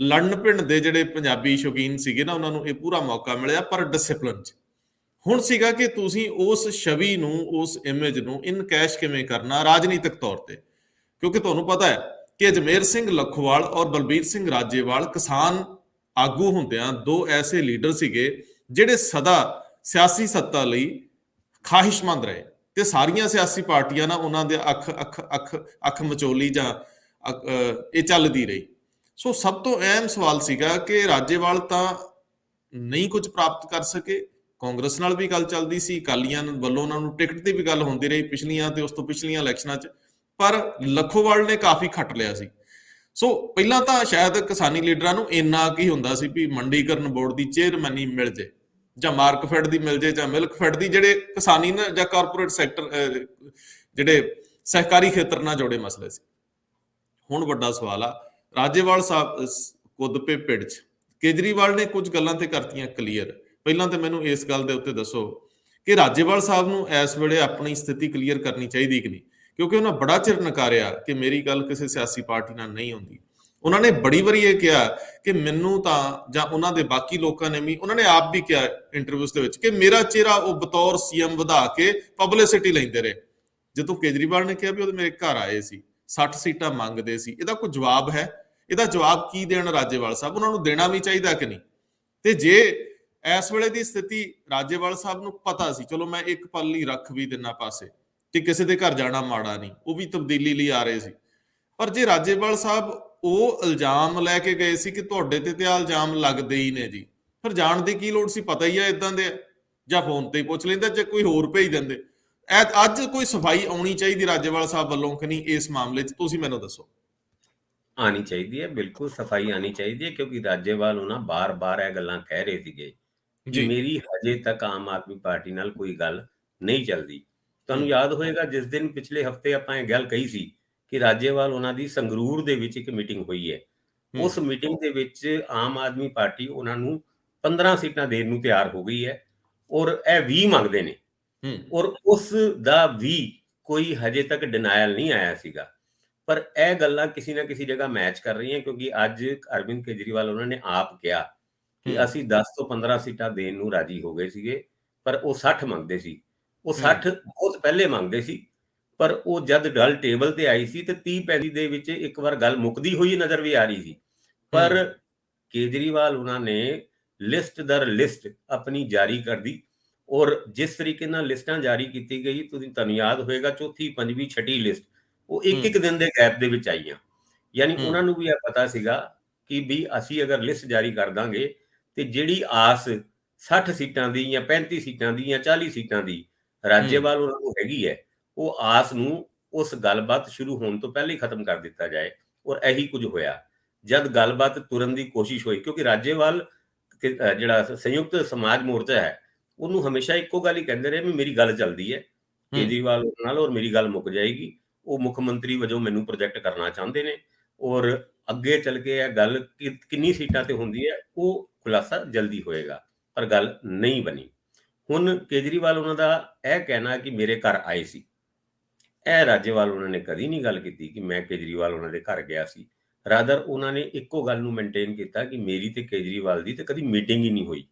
ਲੜਨ ਭਿੰਨ ਦੇ ਜਿਹੜੇ ਪੰਜਾਬੀ ਸ਼ੌਕੀਨ ਸੀਗੇ ਨਾ, ਉਹਨਾਂ ਨੂੰ ਇਹ ਪੂਰਾ ਮੌਕਾ ਮਿਲਿਆ, ਪਰ ਡਿਸਪਲਿਨ 'ਚ। ਹੁਣ ਸੀਗਾ ਕਿ ਤੁਸੀਂ ਉਸ ਛਵੀ ਨੂੰ, ਉਸ ਇਮੇਜ ਨੂੰ ਇਨਕੈਸ਼ ਕਿਵੇਂ ਕਰਨਾ ਰਾਜਨੀਤਿਕ ਤੌਰ ਤੇ, ਕਿਉਂਕਿ ਤੁਹਾਨੂੰ ਪਤਾ ਹੈ ਕਿ ਅਜਮੇਰ ਸਿੰਘ ਲੱਖੋਵਾਲ ਔਰ ਬਲਬੀਰ ਸਿੰਘ ਰਾਜੇਵਾਲ ਕਿਸਾਨ ਆਗੂ ਹੁੰਦਿਆਂ ਦੋ ਐਸੇ ਲੀਡਰ ਸੀਗੇ ਜਿਹੜੇ ਸਦਾ ਸਿਆਸੀ ਸੱਤਾ ਲਈ ਖਾਹਿਸ਼ਮੰਦ ਰਹੇ, ਤੇ ਸਾਰੀਆਂ ਸਿਆਸੀ ਪਾਰਟੀਆਂ ਨਾਲ ਉਹਨਾਂ ਦੇ ਅੱਖ ਮਚੋਲੀ ਜਾਂ ਇਹ ਚੱਲਦੀ ਰਹੀ। ਸੋ ਸਭ ਤੋਂ ਅਹਿਮ ਸਵਾਲ ਸੀਗਾ ਕਿ ਰਾਜੇਵਾਲ ਤਾਂ ਨਹੀਂ ਕੁਝ ਪ੍ਰਾਪਤ ਕਰ ਸਕੇ, ਕਾਂਗਰਸ ਨਾਲ ਵੀ ਗੱਲ ਚੱਲਦੀ ਸੀ, ਅਕਾਲੀਆਂ ਵੱਲੋਂ ਉਹਨਾਂ ਨੂੰ ਟਿਕਟ ਦੀ ਵੀ ਗੱਲ ਹੁੰਦੀ ਰਹੀ ਪਿਛਲੀਆਂ ਤੇ ਉਸ ਤੋਂ ਪਿਛਲੀਆਂ ਇਲੈਕਸ਼ਨਾਂ 'ਚ, ਪਰ ਲੱਖੋਵਾਲ ਨੇ ਕਾਫੀ ਖੱਟ ਲਿਆ ਸੀ। ਸੋ ਪਹਿਲਾਂ ਤਾਂ ਸ਼ਾਇਦ ਕਿਸਾਨੀ ਲੀਡਰਾਂ ਨੂੰ ਇੰਨਾ ਕੀ ਹੁੰਦਾ ਸੀ ਵੀ ਮੰਡੀਕਰਨ ਬੋਰਡ ਦੀ ਚੇਅਰਮੈਨੀ ਮਿਲ ਜੇ, ਜਾਂ ਮਾਰਕਫੈਡ ਦੀ ਮਿਲ ਜੇ, ਜਾਂ ਮਿਲਕਫੈਡ ਦੀ, ਜਿਹੜੇ ਕਿਸਾਨੀ ਨਾ ਜਾਂ ਕਾਰਪੋਰੇਟ ਸੈਕਟਰ, ਜਿਹੜੇ ਸਹਿਕਾਰੀ ਖੇਤਰ ਨਾਲ ਜੁੜੇ ਮਸਲੇ ਸੀ। ਹੁਣ ਵੱਡਾ ਸਵਾਲ ਆ, ਰਾਜੇਵਾਲ ਸਾਹਿਬ ਕੁੱਦ ਪੇ ਪਿੜ 'ਚ ਕੇਜਰੀਵਾਲ ਨੇ ਕੁਝ ਗੱਲਾਂ ਤੇ ਕਰਤੀਆਂ ਕਲੀਅਰ। ਪਹਿਲਾਂ ਤਾਂ ਮੈਨੂੰ ਇਸ ਗੱਲ ਦੇ ਉੱਤੇ ਦੱਸੋ ਕਿ ਰਾਜੇਵਾਲ ਸਾਹਿਬ ਨੂੰ ਇਸ ਵੇਲੇ ਆਪਣੀ ਸਥਿਤੀ ਕਲੀਅਰ ਕਰਨੀ ਚਾਹੀਦੀ ਕਿ ਨਹੀਂ, ਕਿਉਂਕਿ ਉਹਨਾਂ ਬੜਾ ਚਿਰ ਨਕਾਰਿਆ ਕਿ ਮੇਰੀ ਗੱਲ ਕਿਸੇ ਸਿਆਸੀ ਪਾਰਟੀ ਨਾਲ ਨਹੀਂ ਹੁੰਦੀ। ਉਹਨਾਂ ਨੇ ਬੜੀ ਵਾਰੀ ਇਹ ਕਿਹਾ ਕਿ ਮੈਨੂੰ ਤਾਂ, ਜਾਂ ਉਹਨਾਂ ਦੇ ਬਾਕੀ ਲੋਕਾਂ ਨੇ ਵੀ, ਉਹਨਾਂ ਨੇ ਆਪ ਵੀ ਕਿਹਾ ਇੰਟਰਵਿਊਜ਼ ਦੇ ਵਿੱਚ ਕਿ ਮੇਰਾ ਚਿਹਰਾ ਉਹ ਬਤੌਰ ਸੀਐਮ ਵਧਾ ਕੇ ਪਬਲਿਸਿਟੀ ਲੈਂਦੇ ਰਹੇ। ਜਦੋਂ ਕੇਜਰੀਵਾਲ ਨੇ ਕਿਹਾ ਵੀ ਉਹ ਮੇਰੇ ਘਰ ਆਏ ਸੀ, 60 ਸੀਟਾਂ ਮੰਗਦੇ ਸੀ, ਇਹਦਾ ਕੋਈ ਜਵਾਬ ਹੈ? ਇਹਦਾ ਜਵਾਬ ਕੀ ਦੇਣ ਰਾਜੇਵਾਲ ਸਾਹਿਬ? ਉਹਨਾਂ ਨੂੰ ਦੇਣਾ ਵੀ ਚਾਹੀਦਾ ਕਿ ਨਹੀਂ? ਤੇ ਜੇ ਇਸ ਵੇਲੇ ਦੀ ਸਥਿਤੀ ਰਾਜੇਵਾਲ ਸਾਹਿਬ ਨੂੰ ਪਤਾ ਸੀ, ਚਲੋ ਮੈਂ ਇੱਕ ਪਲ ਲਈ ਰੱਖ ਵੀ ਦਿੰਨਾ ਪਾਸੇ, ਤੇ ਕਿਸੇ ਦੇ ਘਰ ਜਾਣਾ ਮਾੜਾ ਨਹੀਂ, ਉਹ ਵੀ ਤਬਦੀਲੀ ਲਈ ਆ ਰਹੇ ਸੀ, ਪਰ ਜੇ ਰਾਜੇਵਾਲ ਸਾਹਿਬ ਉਹ ਇਲਜ਼ਾਮ ਲੈ ਕੇ ਗਏ ਸੀ ਕਿ ਤੁਹਾਡੇ ਤੇ ਆ ਇਲਜ਼ਾਮ ਲੱਗਦੇ ਹੀ ਨੇ ਜੀ, ਫਿਰ ਜਾਣ ਦੀ ਕੀ ਲੋੜ ਸੀ? ਪਤਾ ਹੀ ਆ ਇਦਾਂ ਦੇ, ਜਾਂ ਫੋਨ ਤੇ ਹੀ ਪੁੱਛ ਲੈਂਦਾ, ਜਾਂ ਕੋਈ ਹੋਰ ਭੇਜ ਦਿੰਦੇ। ਅੱਜ ਕੋਈ ਸਫਾਈ ਆਉਣੀ ਚਾਹੀਦੀ ਰਾਜੇਵਾਲ ਸਾਹਿਬ ਵੱਲੋਂ ਕਿ ਨਹੀਂ ਇਸ ਮਾਮਲੇ 'ਚ? ਤੁਸੀਂ ਮੈਨੂੰ ਦੱਸੋ। ਆਣੀ ਚਾਹੀਦੀ ਹੈ, ਬਿਲਕੁਲ ਸਫਾਈ ਆਣੀ ਚਾਹੀਦੀ ਹੈ, ਕਿਉਂਕਿ ਰਾਜੇਵਾਲ ਉਹਨਾਂ ਬਾਰ-ਬਾਰ ਇਹ ਗੱਲਾਂ ਕਹਿ ਰਹੇ ਸੀਗੇ ਕਿ ਮੇਰੀ ਹਜੇ ਤੱਕ ਆਮ ਆਦਮੀ ਪਾਰਟੀ ਨਾਲ ਕੋਈ ਗੱਲ ਨਹੀਂ ਚੱਲਦੀ। ਤੁਹਾਨੂੰ ਯਾਦ ਹੋਏਗਾ ਜਿਸ ਦਿਨ ਪਿਛਲੇ ਹਫਤੇ ਆਪਾਂ ਇਹ ਗੱਲ ਕਹੀ ਸੀ ਕਿ ਰਾਜੇਵਾਲ ਉਹਨਾਂ ਦੀ ਸੰਗਰੂਰ ਦੇ ਵਿੱਚ ਇੱਕ ਮੀਟਿੰਗ ਹੋਈ ਹੈ, ਉਸ ਮੀਟਿੰਗ ਦੇ ਵਿੱਚ ਆਮ ਆਦਮੀ ਪਾਰਟੀ ਉਹਨਾਂ ਨੂੰ 15 ਸੀਟਾਂ ਦੇਣ ਨੂੰ ਤਿਆਰ ਹੋ ਗਈ ਹੈ, ਔਰ ਇਹ 20 ਮੰਗਦੇ ਨੇ, ਔਰ ਉਸ ਦਾ ਵੀ ਕੋਈ ਹਜੇ ਤੱਕ ਡਿਨਾਇਲ ਨਹੀਂ ਆਇਆ ਸੀਗਾ। ਪਰ ਇਹ ਗੱਲਾਂ ਕਿਸੇ ਨਾ ਕਿਸੇ ਜਗ੍ਹਾ ਮੈਚ ਕਰ ਰਹੀਆਂ, ਕਿਉਂਕਿ ਅੱਜ ਅਰਵਿੰਦ ਕੇਜਰੀਵਾਲ ਉਹਨਾਂ ਨੇ ਆਪ ਕਿਹਾ ਕਿ ਅਸੀਂ 10 ਤੋਂ 15 ਸੀਟਾਂ ਦੇਣ ਨੂੰ ਰਾਜੀ ਹੋ ਗਏ ਸੀਗੇ, ਪਰ ਉਹ 60 ਮੰਗਦੇ ਸੀ। ਉਹ 60 ਬਹੁਤ ਪਹਿਲੇ ਮੰਗਦੇ ਸੀ, ਪਰ ਉਹ ਜਦ ਗੱਲ ਟੇਬਲ ਤੇ ਆਈ ਸੀ ਤੇ 30-35 ਦੇ ਵਿੱਚ ਇੱਕ ਵਾਰ ਗੱਲ ਮੁੱਕਦੀ ਹੋਈ ਨਜ਼ਰ ਵੀ ਆ ਰਹੀ ਸੀ। ਪਰ ਕੇਜਰੀਵਾਲ ਉਹਨਾਂ ਨੇ ਲਿਸਟ ਦਰ ਲਿਸਟ ਆਪਣੀ ਜਾਰੀ ਕਰ ਦਿੱਤੀ, ਔਰ ਜਿਸ ਤਰੀਕੇ ਨਾਲ ਲਿਸਟਾਂ ਜਾਰੀ ਕੀਤੀ ਗਈ, ਤੁਹਾਨੂੰ ਯਾਦ ਹੋਏਗਾ ਚੌਥੀ, ਪੰਜਵੀਂ, ਛਠੀ ਲਿਸਟ ਉਹ ਇੱਕ ਦਿਨ ਦੇ ਗੈਪ ਦੇ ਵਿੱਚ ਆਈਆਂ। ਯਾਨੀ ਉਹਨਾਂ ਨੂੰ ਵੀ ਇਹ ਪਤਾ ਸੀਗਾ ਕਿ ਵੀ ਅਸੀਂ ਅਗਰ ਲਿਸਟ ਜਾਰੀ ਕਰ ਦਾਂਗੇ ਤੇ ਜਿਹੜੀ ਆਸ 60 ਸੀਟਾਂ ਦੀ ਜਾਂ 35 ਸੀਟਾਂ ਦੀ ਜਾਂ 40 ਸੀਟਾਂ ਦੀ ਰਾਜੇਵਾਲ ਉਹਨਾਂ ਨੂੰ ਹੈਗੀ ਹੈ, ਉਹ ਆਸ ਨੂੰ ਉਸ ਗੱਲਬਾਤ ਸ਼ੁਰੂ ਹੋਣ ਤੋਂ ਪਹਿਲਾਂ ਹੀ ਖਤਮ ਕਰ ਦਿੱਤਾ ਜਾਏ। ਔਰ ਇਹੀ ਕੁਝ ਹੋਇਆ ਜਦ ਗੱਲਬਾਤ ਤੁਰਨ ਦੀ ਕੋਸ਼ਿਸ਼ ਹੋਈ, ਕਿਉਂਕਿ ਰਾਜੇਵਾਲ ਜਿਹੜਾ ਸੰਯੁਕਤ ਸਮਾਜ ਮੋਰਚਾ ਹੈ ਉਹਨੂੰ ਹਮੇਸ਼ਾ ਇੱਕੋ ਗੱਲ ਹੀ ਕਹਿੰਦੇ ਰਹੇ ਵੀ ਮੇਰੀ ਗੱਲ ਚੱਲਦੀ ਹੈ ਕੇਜਰੀਵਾਲ ਨਾਲ, ਔਰ ਮੇਰੀ ਗੱਲ ਮੁੱਕ ਜਾਏਗੀ। ਉਹ ਮੁੱਖ ਮੰਤਰੀ ਵਜੋਂ ਮੈਨੂੰ ਪ੍ਰੋਜੈਕਟ ਕਰਨਾ ਚਾਹੁੰਦੇ ਨੇ, ਔਰ ਅੱਗੇ ਚੱਲ ਕੇ ਇਹ ਗੱਲ ਕਿੰਨੀ ਸੀਟਾਂ ਤੇ ਹੁੰਦੀ ਹੈ ਉਹ ਖੁਲਾਸਾ ਜਲਦੀ ਹੋਏਗਾ, ਪਰ ਗੱਲ ਨਹੀਂ ਬਣੀ। ਹੁਣ ਕੇਜਰੀਵਾਲ ਉਹਨਾਂ ਦਾ ਇਹ ਕਹਿਣਾ ਕਿ ਮੇਰੇ ਘਰ ਆਏ ਸੀ, ਇਹ ਰਾਜੇਵਾਲ ਉਹਨਾਂ ਨੇ ਕਦੀ ਨਹੀਂ ਗੱਲ ਕੀਤੀ ਕਿ ਮੈਂ ਕੇਜਰੀਵਾਲ ਉਹਨਾਂ ਦੇ ਘਰ ਗਿਆ ਸੀ। ਰਾਦਰ ਉਹਨਾਂ ਨੇ ਇੱਕੋ ਗੱਲ ਨੂੰ ਮੇਨਟੇਨ ਕੀਤਾ ਕਿ ਮੇਰੀ ਤੇ ਕੇਜਰੀਵਾਲ ਦੀ ਤੇ ਕਦੀ ਮੀਟਿੰਗ ਹੀ ਨਹੀਂ ਹੋਈ।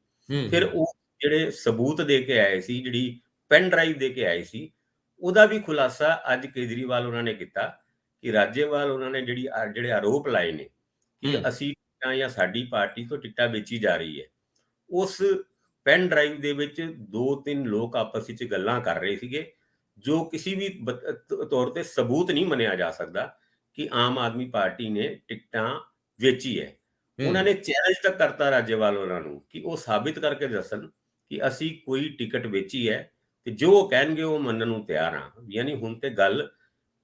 ਫਿਰ ਉਹ ਜਿਹੜੇ ਸਬੂਤ ਦੇ ਕੇ ਆਏ ਸੀ, ਜਿਹੜੀ ਪੈਨ ਡਰਾਈਵ ਦੇ ਕੇ ਆਏ ਸੀ, ਉਹਦਾ ਵੀ ਖੁਲਾਸਾ ਅੱਜ ਕੇਜਰੀਵਾਲ ਉਹਨਾਂ ਨੇ ਕੀਤਾ ਕਿ ਰਾਜੇਵਾਲ ਉਹਨਾਂ ਨੇ ਜਿਹੜੇ ਆਰੋਪ ਲਾਏ ਨੇ ਕਿ ਅਸੀਂ ਜਾਂ ਸਾਡੀ ਪਾਰਟੀ ਤੋਂ ਟਿਕਟਾਂ ਵੇਚੀ ਜਾ ਰਹੀ ਹੈ, ਉਸ ਪੈਨ ਡਰਾਈਵ ਦੇ ਵਿੱਚ 2-3 ਲੋਕ ਆਪਸ ਵਿੱਚ ਗੱਲਾਂ ਕਰ ਰਹੇ ਸੀਗੇ, ਜੋ ਕਿਸੇ ਵੀ ਤੌਰ ਤੇ ਸਬੂਤ ਨਹੀਂ ਮੰਨਿਆ ਜਾ ਸਕਦਾ ਕਿ ਆਮ ਆਦਮੀ ਪਾਰਟੀ ਨੇ ਟਿਕਟਾਂ ਵੇਚੀ ਹੈ। ਉਹਨਾਂ ਨੇ ਚੈਲੰਜ ਤੱਕ ਕਰਤਾ ਰਾਜੇਵਾਲ ਉਹਨਾਂ ਨੂੰ ਕਿ ਉਹ ਸਾਬਿਤ ਕਰਕੇ ਦੱਸਣ ਕਿ ਅਸੀਂ ਕੋਈ ਟਿਕਟ ਵੇਚੀ ਹੈ, ਤੇ ਜੋ ਉਹ ਕਹਿਣਗੇ ਉਹ ਮੰਨਣ ਨੂੰ ਤਿਆਰ ਹਾਂ। ਯਾਨੀ ਹੁਣ ਤੇ ਗੱਲ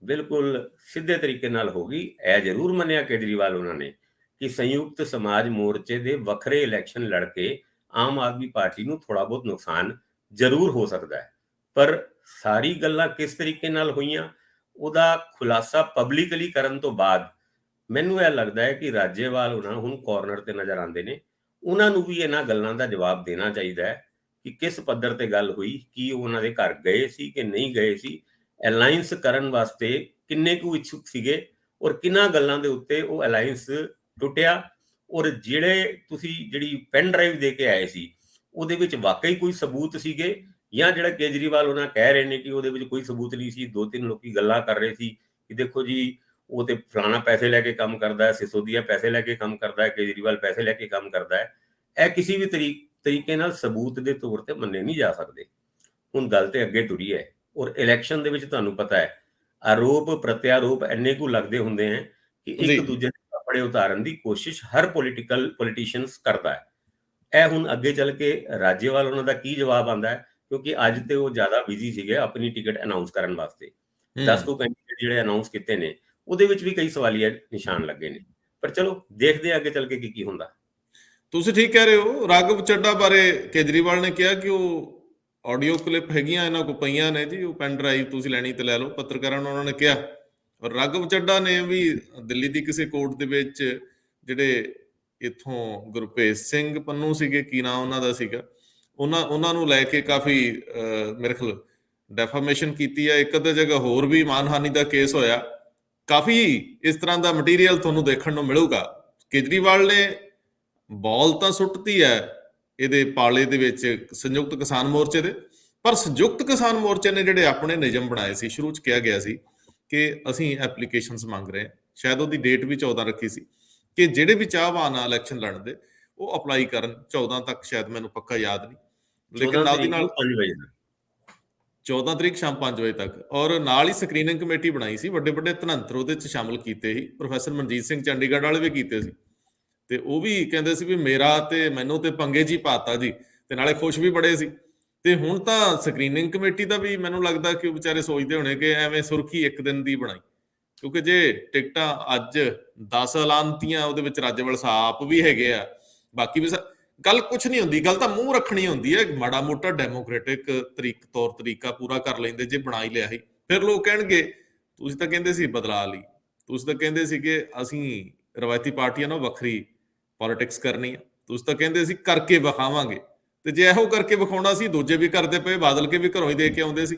ਬਿਲਕੁਲ ਸਿੱਧੇ ਤਰੀਕੇ ਨਾਲ ਹੋ ਗਈ। ਇਹ ਜ਼ਰੂਰ ਮੰਨਿਆ ਕੇਜਰੀਵਾਲ ਉਹਨਾਂ ਨੇ ਕਿ ਸੰਯੁਕਤ ਸਮਾਜ ਮੋਰਚੇ ਦੇ ਵੱਖਰੇ ਇਲੈਕਸ਼ਨ ਲੜ ਕੇ ਆਮ ਆਦਮੀ ਪਾਰਟੀ ਨੂੰ ਥੋੜਾ ਬਹੁਤ ਨੁਕਸਾਨ ਜ਼ਰੂਰ ਹੋ ਸਕਦਾ ਹੈ। ਪਰ ਸਾਰੀ ਗੱਲਾਂ ਕਿਸ ਤਰੀਕੇ ਨਾਲ ਹੋਈਆਂ ਉਹਦਾ ਖੁਲਾਸਾ ਪਬਲਿਕਲੀ ਕਰਨ ਤੋਂ ਬਾਅਦ ਮੈਨੂੰ ਇਹ ਲੱਗਦਾ ਹੈ ਕਿ ਰਾਜੇਵਾਲ ਉਹਨਾਂ ਹੁਣ ਕਾਰਨਰ ਤੇ ਨਜ਼ਰ ਆਉਂਦੇ ਨੇ। ਉਹਨਾਂ ਨੂੰ ਵੀ ਇਹਨਾਂ ਗੱਲਾਂ ਦਾ ਜਵਾਬ ਦੇਣਾ ਚਾਹੀਦਾ ਹੈ ਕਿ ਕਿਸ ਪੱਧਰ ਤੇ ਗੱਲ ਹੋਈ, ਕੀ ਉਹ ਉਹਨਾਂ ਦੇ ਘਰ ਗਏ ਸੀ ਕਿ ਨਹੀਂ ਗਏ ਸੀ, ਅਲਾਈਅੰਸ ਕਰਨ ਵਾਸਤੇ ਕਿੰਨੇ ਕੁ ਇਛੁਕ ਸੀਗੇ ਔਰ ਕਿੰਨਾਂ ਗੱਲਾਂ ਦੇ ਉੱਤੇ ਉਹ ਅਲਾਈਅੰਸ ਟੁੱਟਿਆ, ਔਰ ਜਿਹੜੀ ਪੈਨ ਡਰਾਈਵ ਦੇ ਕੇ ਆਏ ਸੀ ਉਹਦੇ ਵਿੱਚ ਵਾਕਈ ਕੋਈ ਸਬੂਤ ਸੀਗੇ ਜਾਂ ਜਿਹੜਾ ਕੇਜਰੀਵਾਲ ਉਹਨਾਂ ਕਹਿ ਰਹੇ ਨੇ ਕਿ ਉਹਦੇ ਵਿੱਚ ਕੋਈ ਸਬੂਤ ਨਹੀਂ ਸੀ। 2-3 ਲੋਕੀ ਗੱਲਾਂ ਕਰ ਰਹੇ ਸੀ ਕਿ ਦੇਖੋ ਜੀ ਉਹ ਤੇ ਫਲਾਣਾ ਪੈਸੇ ਲੈ ਕੇ ਕੰਮ ਕਰਦਾ ਹੈ, ਸਿਸੋਦੀਆ ਪੈਸੇ ਲੈ ਕੇ ਕੰਮ ਕਰਦਾ ਹੈ, ਕੇਜਰੀਵਾਲ ਪੈਸੇ ਲੈ ਕੇ ਕੰਮ ਕਰਦਾ ਹੈ। ਇਹ ਕਿਸੇ ਵੀ ਤਰੀਕੇ ਨਾਲ ਸਬੂਤ ਦੇ ਤੌਰ ਤੇ ਮੰਨੇ ਨਹੀਂ ਜਾ ਸਕਦੇ। ਹੁਣ ਗੱਲ ਤੇ ਅੱਗੇ ਤੁਰੀ ਹੈ ਔਰ ਇਲੈਕਸ਼ਨ ਦੇ ਵਿੱਚ ਤੁਹਾਨੂੰ ਪਤਾ ਹੈ ਆਰੋਪ ਪ੍ਰਤਿਆਰੋਪ ਇੰਨੇ ਕੁ ਲੱਗਦੇ ਹੁੰਦੇ ਹੈ ਕਿ ਇੱਕ ਦੂਜੇ ਦੇ ਕੱਪੜੇ ਉਤਾਰਨ ਦੀ ਕੋਸ਼ਿਸ਼ ਹਰ ਪੋਲੀਟੀਸ਼ੀਅਨਸ ਕਰਦਾ ਹੈ। ਇਹ ਹੁਣ ਅੱਗੇ ਚੱਲ ਕੇ ਰਾਜੇਵਾਲ ਉਹਨਾਂ ਦਾ ਕੀ ਜਵਾਬ ਆਉਂਦਾ ਹੈ, ਕਿਉਂਕਿ ਅੱਜ ਤੇ ਉਹ ਜ਼ਿਆਦਾ ਬਿਜ਼ੀ ਸੀਗੇ ਆਪਣੀ ਟਿਕਟ ਅਨਾਉਂਸ ਕਰਨ ਵਾਸਤੇ। 10 ਕੁ ਕੈਂਡੀਡੇਟ ਜਿਹੜੇ ਅਨਾਉਂਸ ਕੀਤੇ ਨੇ ਉਹਦੇ ਵਿੱਚ ਵੀ ਕਈ ਸਵਾਲੀਆ ਨਿਸ਼ਾਨ ਲੱਗੇ ਨੇ, ਪਰ ਚਲੋ ਦੇਖਦੇ ਅੱਗੇ ਚੱਲ ਕੇ ਕੀ ਹੁੰਦਾ। ਤੁਸੀਂ ਠੀਕ ਕਹਿ ਰਹੇ ਹੋ। ਰਾਘਵ ਚੱਡਾ ਬਾਰੇ ਕੇਜਰੀਵਾਲ ਨੇ ਕਿਹਾ ਕਿ ਉਹ ਆਡੀਓ ਕਲਿੱਪ ਹੈਗੀਆਂ ਇਹਨਾਂ ਕੋਲ ਪਈਆਂ ਨੇ ਜੀ, ਉਹ ਪੈਨ ਡਰਾਈਵ ਤੁਸੀਂ ਲੈਣੀ ਤੇ ਲੈ ਲਓ, ਪੱਤਰਕਾਰਾਂ ਨੂੰ ਉਹਨਾਂ ਨੇ ਕਿਹਾ। ਔਰ ਰਾਘਵ ਚੱਡਾ ਨੇ ਵੀ ਦਿੱਲੀ ਦੀ ਕਿਸੇ ਕੋਰਟ ਦੇ ਵਿੱਚ ਜਿਹੜੇ ਇੱਥੋਂ ਗੁਰਭੇਜ ਸਿੰਘ ਪੰਨੂ ਸੀਗੇ, ਕੀ ਨਾਂ ਉਹਨਾਂ ਦਾ ਸੀਗਾ, ਉਹਨਾਂ ਨੂੰ ਲੈ ਕੇ ਕਾਫੀ ਮੇਰੇ ਖਿਆਲ ਡੈਫਾਮੇਸ਼ਨ ਕੀਤੀ ਹੈ। ਇੱਕ ਅੱਧੀ ਜਗ੍ਹਾ ਹੋਰ ਵੀ ਮਾਨਹਾਨੀ ਦਾ ਕੇਸ ਹੋਇਆ। ਕਾਫੀ ਇਸ ਤਰ੍ਹਾਂ ਦਾ ਮਟੀਰੀਅਲ ਤੁਹਾਨੂੰ ਦੇਖਣ ਨੂੰ ਮਿਲੂਗਾ। ਕੇਜਰੀਵਾਲ ਨੇ ਬਾਲ ਤਾਂ ਸੁੱਟਤੀ ਹੈ ਇਹਦੇ ਪਾਲੇ ਦੇ ਵਿੱਚ ਸੰਯੁਕਤ ਕਿਸਾਨ ਮੋਰਚੇ ਦੇ, ਪਰ ਸੰਯੁਕਤ ਕਿਸਾਨ ਮੋਰਚੇ ਨੇ ਜਿਹੜੇ ਆਪਣੇ ਨਿਯਮ ਬਣਾਏ ਸੀ, ਸ਼ੁਰੂ 'ਚ ਕਿਹਾ ਗਿਆ ਸੀ ਕਿ ਅਸੀਂ ਐਪਲੀਕੇਸ਼ਨਸ ਮੰਗ ਰਹੇ ਹਾਂ, ਸ਼ਾਇਦ ਉਹਦੀ ਡੇਟ ਵੀ 14 ਰੱਖੀ ਸੀ ਕਿ ਜਿਹੜੇ ਵੀ ਚਾਹਵਾਨ ਆ ਇਲੈਕਸ਼ਨ ਲੜਨ ਦੇ ਉਹ ਅਪਲਾਈ ਕਰਨ 14 ਤੱਕ, ਸ਼ਾਇਦ ਮੈਨੂੰ ਪੱਕਾ ਯਾਦ ਨਹੀਂ, ਲੇਕਿਨ ਨਾਲ ਦੀ ਨਾਲ 14 ਤਰੀਕ ਸ਼ਾਮ 5 ਵਜੇ ਤੱਕ। ਔਰ ਨਾਲ ਹੀ ਸਕਰੀਨਿੰਗ ਕਮੇਟੀ ਬਣਾਈ ਸੀ, ਵੱਡੇ ਵੱਡੇ ਧਨੰਤਰ ਉਹਦੇ 'ਚ ਸ਼ਾਮਲ ਕੀਤੇ ਸੀ, ਪ੍ਰੋਫੈਸਰ ਮਨਜੀਤ ਸਿੰਘ ਚੰਡੀਗੜ੍ਹ ਵਾਲੇ ਵੀ ਕੀਤੇ ਸੀ, ਤੇ ਉਹ ਵੀ ਕਹਿੰਦੇ ਸੀ ਵੀ ਮੇਰਾ ਤੇ ਮੈਨੂੰ ਤੇ ਪੰਗੇ ਜੀ ਪਾਤਾ ਜੀ, ਤੇ ਨਾਲੇ ਖੁਸ਼ ਵੀ ਬੜੇ ਸੀ। ਤੇ ਹੁਣ ਤਾਂ ਸਕਰੀਨਿੰਗ ਕਮੇਟੀ ਦਾ ਵੀ ਮੈਨੂੰ ਲੱਗਦਾ ਕਿ ਉਹ ਵਿਚਾਰੇ ਸੋਚਦੇ ਹੋਣੇ ਕਿ ਐਵੇਂ ਸੁਰਖੀ ਇੱਕ ਦਿਨ ਦੀ ਬਣਾਈ, ਕਿਉਂਕਿ ਜੇ ਟਿਕਟਾਂ ਅੱਜ 10 ਐਲਾਨਤੀਆਂ, ਉਹਦੇ ਵਿੱਚ ਰਾਜੇਵਾਲ ਸਾਹਿਬ ਵੀ ਹੈਗੇ ਆ, ਬਾਕੀ ਵੀ ਗੱਲ ਕੁਛ ਨਹੀਂ ਹੁੰਦੀ। ਗੱਲ ਤਾਂ ਮੂੰਹ ਰੱਖਣੀ ਹੁੰਦੀ ਹੈ, ਮਾੜਾ ਮੋਟਾ ਡੈਮੋਕ੍ਰੈਟਿਕ ਤੌਰ ਤਰੀਕਾ ਪੂਰਾ ਕਰ ਲੈਂਦੇ। ਜੇ ਬਣਾ ਹੀ ਲਿਆ ਸੀ ਫਿਰ ਲੋਕ ਕਹਿਣਗੇ ਤੁਸੀਂ ਤਾਂ ਕਹਿੰਦੇ ਸੀ ਬਦਲਾ ਲਈ, ਤੁਸੀਂ ਤਾਂ ਕਹਿੰਦੇ ਸੀ ਕਿ ਅਸੀਂ ਰਵਾਇਤੀ ਪਾਰਟੀਆਂ ਨਾਲ ਵੱਖਰੀ ਪੋਲਿਟਿਕਸ ਕਰਨੀ ਆ, ਤੁਸੀਂ ਤਾਂ ਕਹਿੰਦੇ ਸੀ ਕਰਕੇ ਵਿਖਾਵਾਂਗੇ। ਤੇ ਜੇ ਇਹੋ ਕਰਕੇ ਵਿਖਾਉਣਾ ਸੀ, ਦੂਜੇ ਵੀ ਕਰਦੇ ਪਏ, ਬਾਦਲ ਕੇ ਵੀ ਘਰੋਂ ਹੀ ਦੇ ਕੇ ਆਉਂਦੇ ਸੀ।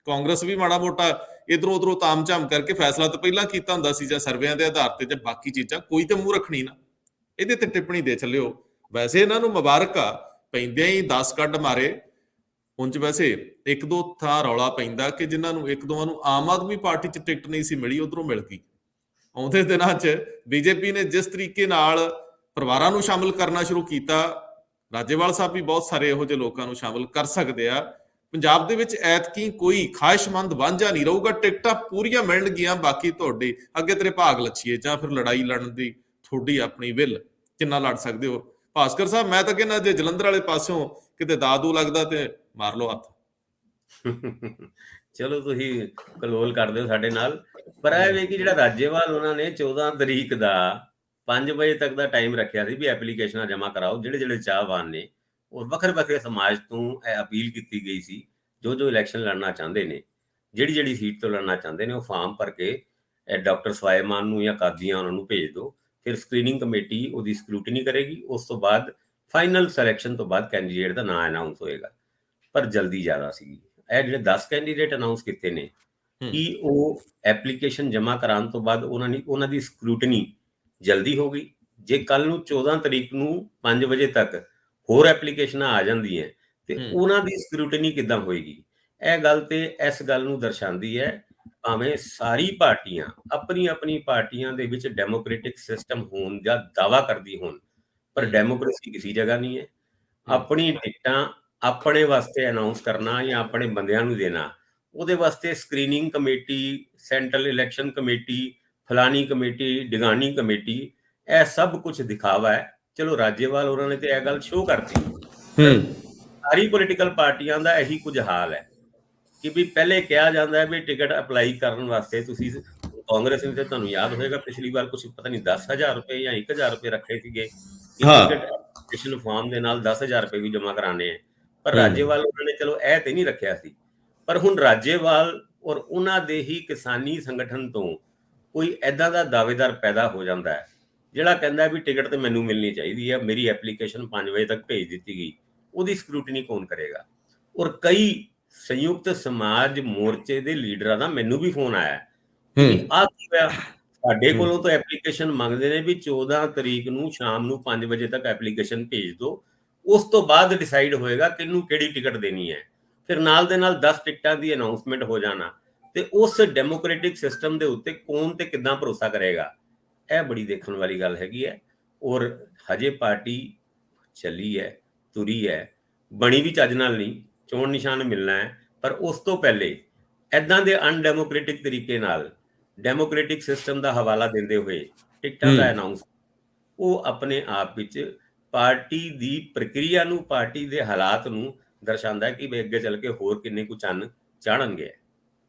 ਕਾਂਗਰਸ ਵੀ ਮਾੜਾ ਮੋਟਾ ਇਧਰੋਂ ਉਧਰੋਂ ਤਾਮ-ਝਾਮ ਕਰਕੇ ਫੈਸਲਾ ਤਾਂ ਪਹਿਲਾਂ ਕੀਤਾ ਹੁੰਦਾ ਸੀ, ਜਾਂ ਸਰਵੇਆਂ ਦੇ ਆਧਾਰ ਤੇ, ਜਾਂ ਬਾਕੀ ਚੀਜ਼ਾਂ, ਕੋਈ ਤੇ ਮੂੰਹ ਰੱਖਣੀ ਨਾ। ਇਹਦੇ ਤੇ ਟਿੱਪਣੀ ਦੇ ਚੱਲਿਓ। ਵੈਸੇ ਇਹਨਾਂ ਨੂੰ ਮੁਬਾਰਕ ਆ, ਪੈਂਦਿਆਂ ਹੀ 10 ਕੱਢ ਮਾਰੇ। ਉਂਝ ਵੈਸੇ ਇੱਕ ਦੋ ਥਾਂ ਰੌਲਾ ਪੈਂਦਾ ਕਿ ਜਿਨ੍ਹਾਂ ਨੂੰ ਇੱਕ ਦੋਵਾਂ ਨੂੰ ਆਮ ਆਦਮੀ ਪਾਰਟੀ 'ਚ ਟਿਕਟ ਨਹੀਂ ਸੀ ਮਿਲੀ, ਉਧਰੋਂ ਮਿਲ ਗਈ। ਆਉਂਦੇ ਦਿਨਾਂ 'ਚ ਬੀਜੇਪੀ ਨੇ ਜਿਸ ਤਰੀਕੇ ਨਾਲ ਪਰਿਵਾਰਾਂ ਨੂੰ ਸ਼ਾਮਲ ਕਰਨਾ ਸ਼ੁਰੂ ਕੀਤਾ, ਰਾਜੇਵਾਲ ਸਾਹਿਬ ਵੀ ਬਹੁਤ ਸਾਰੇ ਇਹੋ ਜਿਹੇ ਲੋਕਾਂ ਨੂੰ ਸ਼ਾਮਲ ਕਰ ਸਕਦੇ ਆ। ਪੰਜਾਬ ਦੇ ਵਿੱਚ ਐਤਕੀ ਕੋਈ ਖਾਹਿਸ਼ਮੰਦ ਵਾਂਝਾ ਨਹੀਂ ਰਹੂਗਾ, ਟਿਕਟਾਂ ਪੂਰੀਆਂ ਮਿਲਣਗੀਆਂ। ਬਾਕੀ ਤੁਹਾਡੇ ਅੱਗੇ ਤੇਰੇ ਭਾਗ ਲੱਛੀਏ, ਜਾਂ ਫਿਰ ਲੜਾਈ ਲੜਨ ਦੀ ਤੁਹਾਡੀ ਆਪਣੀ ਵਿਲ, ਕਿੰਨਾ ਲੜ ਸਕਦੇ ਹੋ। ਭਾਸਕਰ ਸਾਹਿਬ, ਮੈਂ ਤਾਂ ਕਹਿੰਦਾ ਜੇ ਜਲੰਧਰ ਵਾਲੇ ਪਾਸਿਓਂ ਕਿਤੇ ਦਾਦੂ ਲੱਗਦਾ ਤੇ ਮਾਰ ਲਓ ਹੱਥ। ਚਲੋ ਤੁਸੀਂ ਕਲੋਲ ਕਰਦੇ ਹੋ ਸਾਡੇ ਨਾਲ, ਪਰ ਇਹ ਵੇ ਕਿ ਜਿਹੜਾ ਰਾਜੇਵਾਲ ਉਹਨਾਂ ਨੇ 14 ਤਰੀਕ ਦਾ 5 ਵਜੇ ਤੱਕ ਦਾ ਟਾਈਮ ਰੱਖਿਆ ਸੀ ਵੀ ਐਪਲੀਕੇਸ਼ਨਾਂ ਜਮ੍ਹਾਂ ਕਰਾਓ। ਜਿਹੜੇ ਚਾਹਵਾਨ ਨੇ ਔਰ ਵੱਖਰੇ ਸਮਾਜ ਤੋਂ ਇਹ ਅਪੀਲ ਕੀਤੀ ਗਈ ਸੀ, ਜੋ ਇਲੈਕਸ਼ਨ ਲੜਨਾ ਚਾਹੁੰਦੇ ਨੇ, ਜਿਹੜੀ ਸੀਟ ਤੋਂ ਲੜਨਾ ਚਾਹੁੰਦੇ ਨੇ, ਉਹ ਫਾਰਮ ਭਰ ਕੇ ਡਾਕਟਰ ਸਵਾਈਮਾਨ ਨੂੰ ਜਾਂ ਕਾਦੀਆਂ ਉਹਨਾਂ ਨੂੰ ਭੇਜ ਦਿਓ। ਫਿਰ ਸਕਰੀਨਿੰਗ ਕਮੇਟੀ ਉਹਦੀ ਸਕਰੂਟਨੀ ਕਰੇਗੀ। ਉਸ ਤੋਂ ਬਾਅਦ ਫਾਈਨਲ ਸਿਲੈਕਸ਼ਨ ਤੋਂ ਬਾਅਦ ਕੈਂਡੀਡੇਟ ਦਾ ਨਾਂ ਅਨਾਉਂਸ ਹੋਏਗਾ। ਪਰ ਜਲਦੀ ਜ਼ਿਆਦਾ ਸੀਗੀ। ਇਹ ਜਿਹੜੇ 10 ਕੈਂਡੀਡੇਟ ਅਨਾਉਂਸ ਕੀਤੇ ਨੇ, ਕਿ ਉਹ ਐਪਲੀਕੇਸ਼ਨ ਜਮ੍ਹਾਂ ਕਰਾਉਣ ਤੋਂ ਬਾਅਦ ਉਹਨਾਂ ਦੀ ਸਕਰੂਟਨੀ ਜਲਦੀ ਹੋ ਗਈ। ਜੇ ਕੱਲ ਨੂੰ 14 ਤਰੀਕ ਨੂੰ 5 ਵਜੇ ਤੱਕ ਹੋਰ ਐਪਲੀਕੇਸ਼ਨਾਂ ਆ ਜਾਂਦੀਆਂ ਤੇ ਉਹਨਾਂ ਦੀ ਸਕਰੂਟਨੀ ਕਿੱਦਾਂ ਹੋਏਗੀ? ਇਹ ਗੱਲ ਤੇ ਇਸ ਗੱਲ ਨੂੰ ਦਰਸਾਉਂਦੀ ਹੈ, ਭਾਵੇਂ ਸਾਰੀ ਪਾਰਟੀਆਂ ਆਪਣੀ ਪਾਰਟੀਆਂ ਦੇ ਵਿੱਚ ਡੈਮੋਕ੍ਰੈਟਿਕ ਸਿਸਟਮ ਹੋਣ ਦਾ ਦਾਅਵਾ ਕਰਦੀ ਹੋਣ, ਪਰ ਡੈਮੋਕ੍ਰੇਸੀ ਕਿਸੇ ਜਗ੍ਹਾ ਨਹੀਂ ਹੈ। ਆਪਣੀ ਟਿਕਟਾਂ ਆਪਣੇ ਵਾਸਤੇ ਅਨਾਉਂਸ ਕਰਨਾ ਜਾਂ ਆਪਣੇ ਬੰਦਿਆਂ ਨੂੰ ਦੇਣਾ, ਉਹਦੇ ਵਾਸਤੇ screening committee, central election committee, ਫਲਾਨੀ ਕਮੇਟੀ, ਡਿਗਾਨੀ ਕਮੇਟੀ, ਇਹ ਸਭ ਕੁਝ ਦਿਖਾਵਾ ਹੈ। ਚਲੋ ਰਾਜੇਵਾਲ ਉਹਨਾਂ ਨੇ ਤੇ ਇਹ ਗੱਲ ਸ਼ੋਅ ਕਰਤੀ। ਸਾਰੀ ਪੋਲੀਟੀਕਲ ਪਾਰਟੀਆਂ ਦਾ ਇਹੀ ਕੁਝ ਹਾਲ ਹੈ ਕਿ ਵੀ ਪਹਿਲੇ ਕਿਹਾ ਜਾਂਦਾ ਹੈ ਵੀ ਟਿਕਟ ਅਪਲਾਈ ਕਰਨ ਵਾਸਤੇ ਤੁਸੀਂ ਕਾਂਗਰਸ ਨੇ, ਤੇ ਤੁਹਾਨੂੰ ਯਾਦ ਹੋਏਗਾ ਪਿਛਲੀ ਵਾਰ ਕੁਝ ਪਤਾ ਨਹੀਂ 10,000 ਰੁਪਏ ਜਾਂ 1,000 ਰੁਪਏ ਰੱਖੇ ਸੀਗੇ ਕਿ ਹਾਂ। ਟਿਕਟ ਐਪਲੀਕੇਸ਼ਨ ਫਾਰਮ ਦੇ ਨਾਲ 10,000 ਰੁਪਏ ਵੀ ਜਮ੍ਹਾਂ ਕਰਾਣੇ ਹੈ। ਪਰ ਹੂੰ ਰਾਜੇਵਾਲ ਉਹਨਾਂ ਨੇ ਚਲੋ ਇਹ ਤੇ ਨਹੀਂ ਰੱਖਿਆ ਸੀ। ਪਰ ਹੁਣ ਰਾਜੇਵਾਲ ਔਰ ਉਹਨਾਂ ਦੇ ਹੀ ਕਿਸਾਨੀ ਸੰਗਠਨ ਤੋਂ ਕੋਈ ਐਦਾਂ ਦਾ ਦਾਅਵੇਦਾਰ ਪੈਦਾ ਹੋ ਜਾਂਦਾ ਹੈ ਜਿਹੜਾ ਕਹਿੰਦਾ ਵੀ ਟਿਕਟ ਤੇ ਮੈਨੂੰ ਮਿਲਣੀ ਚਾਹੀਦੀ ਹੈ, ਮੇਰੀ ਐਪਲੀਕੇਸ਼ਨ 5 ਵਜੇ ਤੱਕ ਭੇਜ ਦਿੱਤੀ ਗਈ, ਉਹਦੀ ਸਕਰੂਟਨੀ ਕੌਣ ਕਰੇਗਾ? ਔਰ ਕਈ ਸੰਯੁਕਤ ਸਮਾਜ ਮੋਰਚੇ ਦੇ ਲੀਡਰਾਂ ਦਾ ਮੈਨੂੰ ਵੀ ਫੋਨ ਆਇਆ ਕਿ ਆਹ ਕੀ ਹੋਇਆ, ਸਾਡੇ ਕੋਲੋਂ ਤਾਂ ਐਪਲੀਕੇਸ਼ਨ ਮੰਗਦੇ ਨੇ ਵੀ 14 ਤਰੀਕ ਨੂੰ ਸ਼ਾਮ ਨੂੰ 5 ਵਜੇ ਤੱਕ ਐਪਲੀਕੇਸ਼ਨ ਭੇਜ ਦਿਓ, ਉਸ ਤੋਂ ਬਾਅਦ ਡਿਸਾਈਡ ਹੋਏਗਾ ਕਿਹਨੂੰ ਕਿਹੜੀ ਟਿਕਟ ਦੇਣੀ ਹੈ। ਫਿਰ ਨਾਲ ਦੇ ਨਾਲ 10 ਟਿਕਟਾਂ ਦੀ ਅਨਾਉਂਸਮੈਂਟ ਹੋ ਜਾਣਾ, ਤੇ ਉਸ ਡੈਮੋਕ੍ਰੈਟਿਕ ਸਿਸਟਮ ਦੇ ਉੱਤੇ ਕੌਣ ਤੇ ਕਿੱਦਾਂ ਭਰੋਸਾ ਕਰੇਗਾ? ਇਹ ਬੜੀ ਦੇਖਣ ਵਾਲੀ ਗੱਲ ਹੈਗੀ ਹੈ। ਔਰ ਹਜੇ ਪਾਰਟੀ ਚੱਲੀ ਹੈ, ਤੁਰੀ ਹੈ, ਬਣੀ ਵੀ ਚੱਜ ਨਾਲ ਨਹੀਂ, ਚੋਣ ਨਿਸ਼ਾਨ ਮਿਲਣਾ ਹੈ, ਪਰ ਉਸ ਤੋਂ ਪਹਿਲੇ ਐਦਾਂ ਦੇ ਅਨਡੈਮੋਕ੍ਰੈਟਿਕ ਤਰੀਕੇ ਨਾਲ ਡੈਮੋਕ੍ਰੈਟਿਕ ਸਿਸਟਮ ਦਾ ਹਵਾਲਾ ਦਿੰਦੇ ਹੋਏ ਟਿਕਟਾਂ ਦਾ ਅਨਾਉਂਸ, ਉਹ ਆਪਣੇ ਆਪ ਵਿੱਚ ਪਾਰਟੀ ਦੀ ਪ੍ਰਕਿਰਿਆ ਨੂੰ, ਪਾਰਟੀ ਦੇ ਹਾਲਾਤ ਨੂੰ ਦਰਸਾਉਂਦਾ ਹੈ ਕਿ ਵੀ ਅੱਗੇ ਚੱਲ ਕੇ ਹੋਰ ਕਿੰਨੇ ਕੁ ਚੰਨ ਚਾੜਨਗੇ।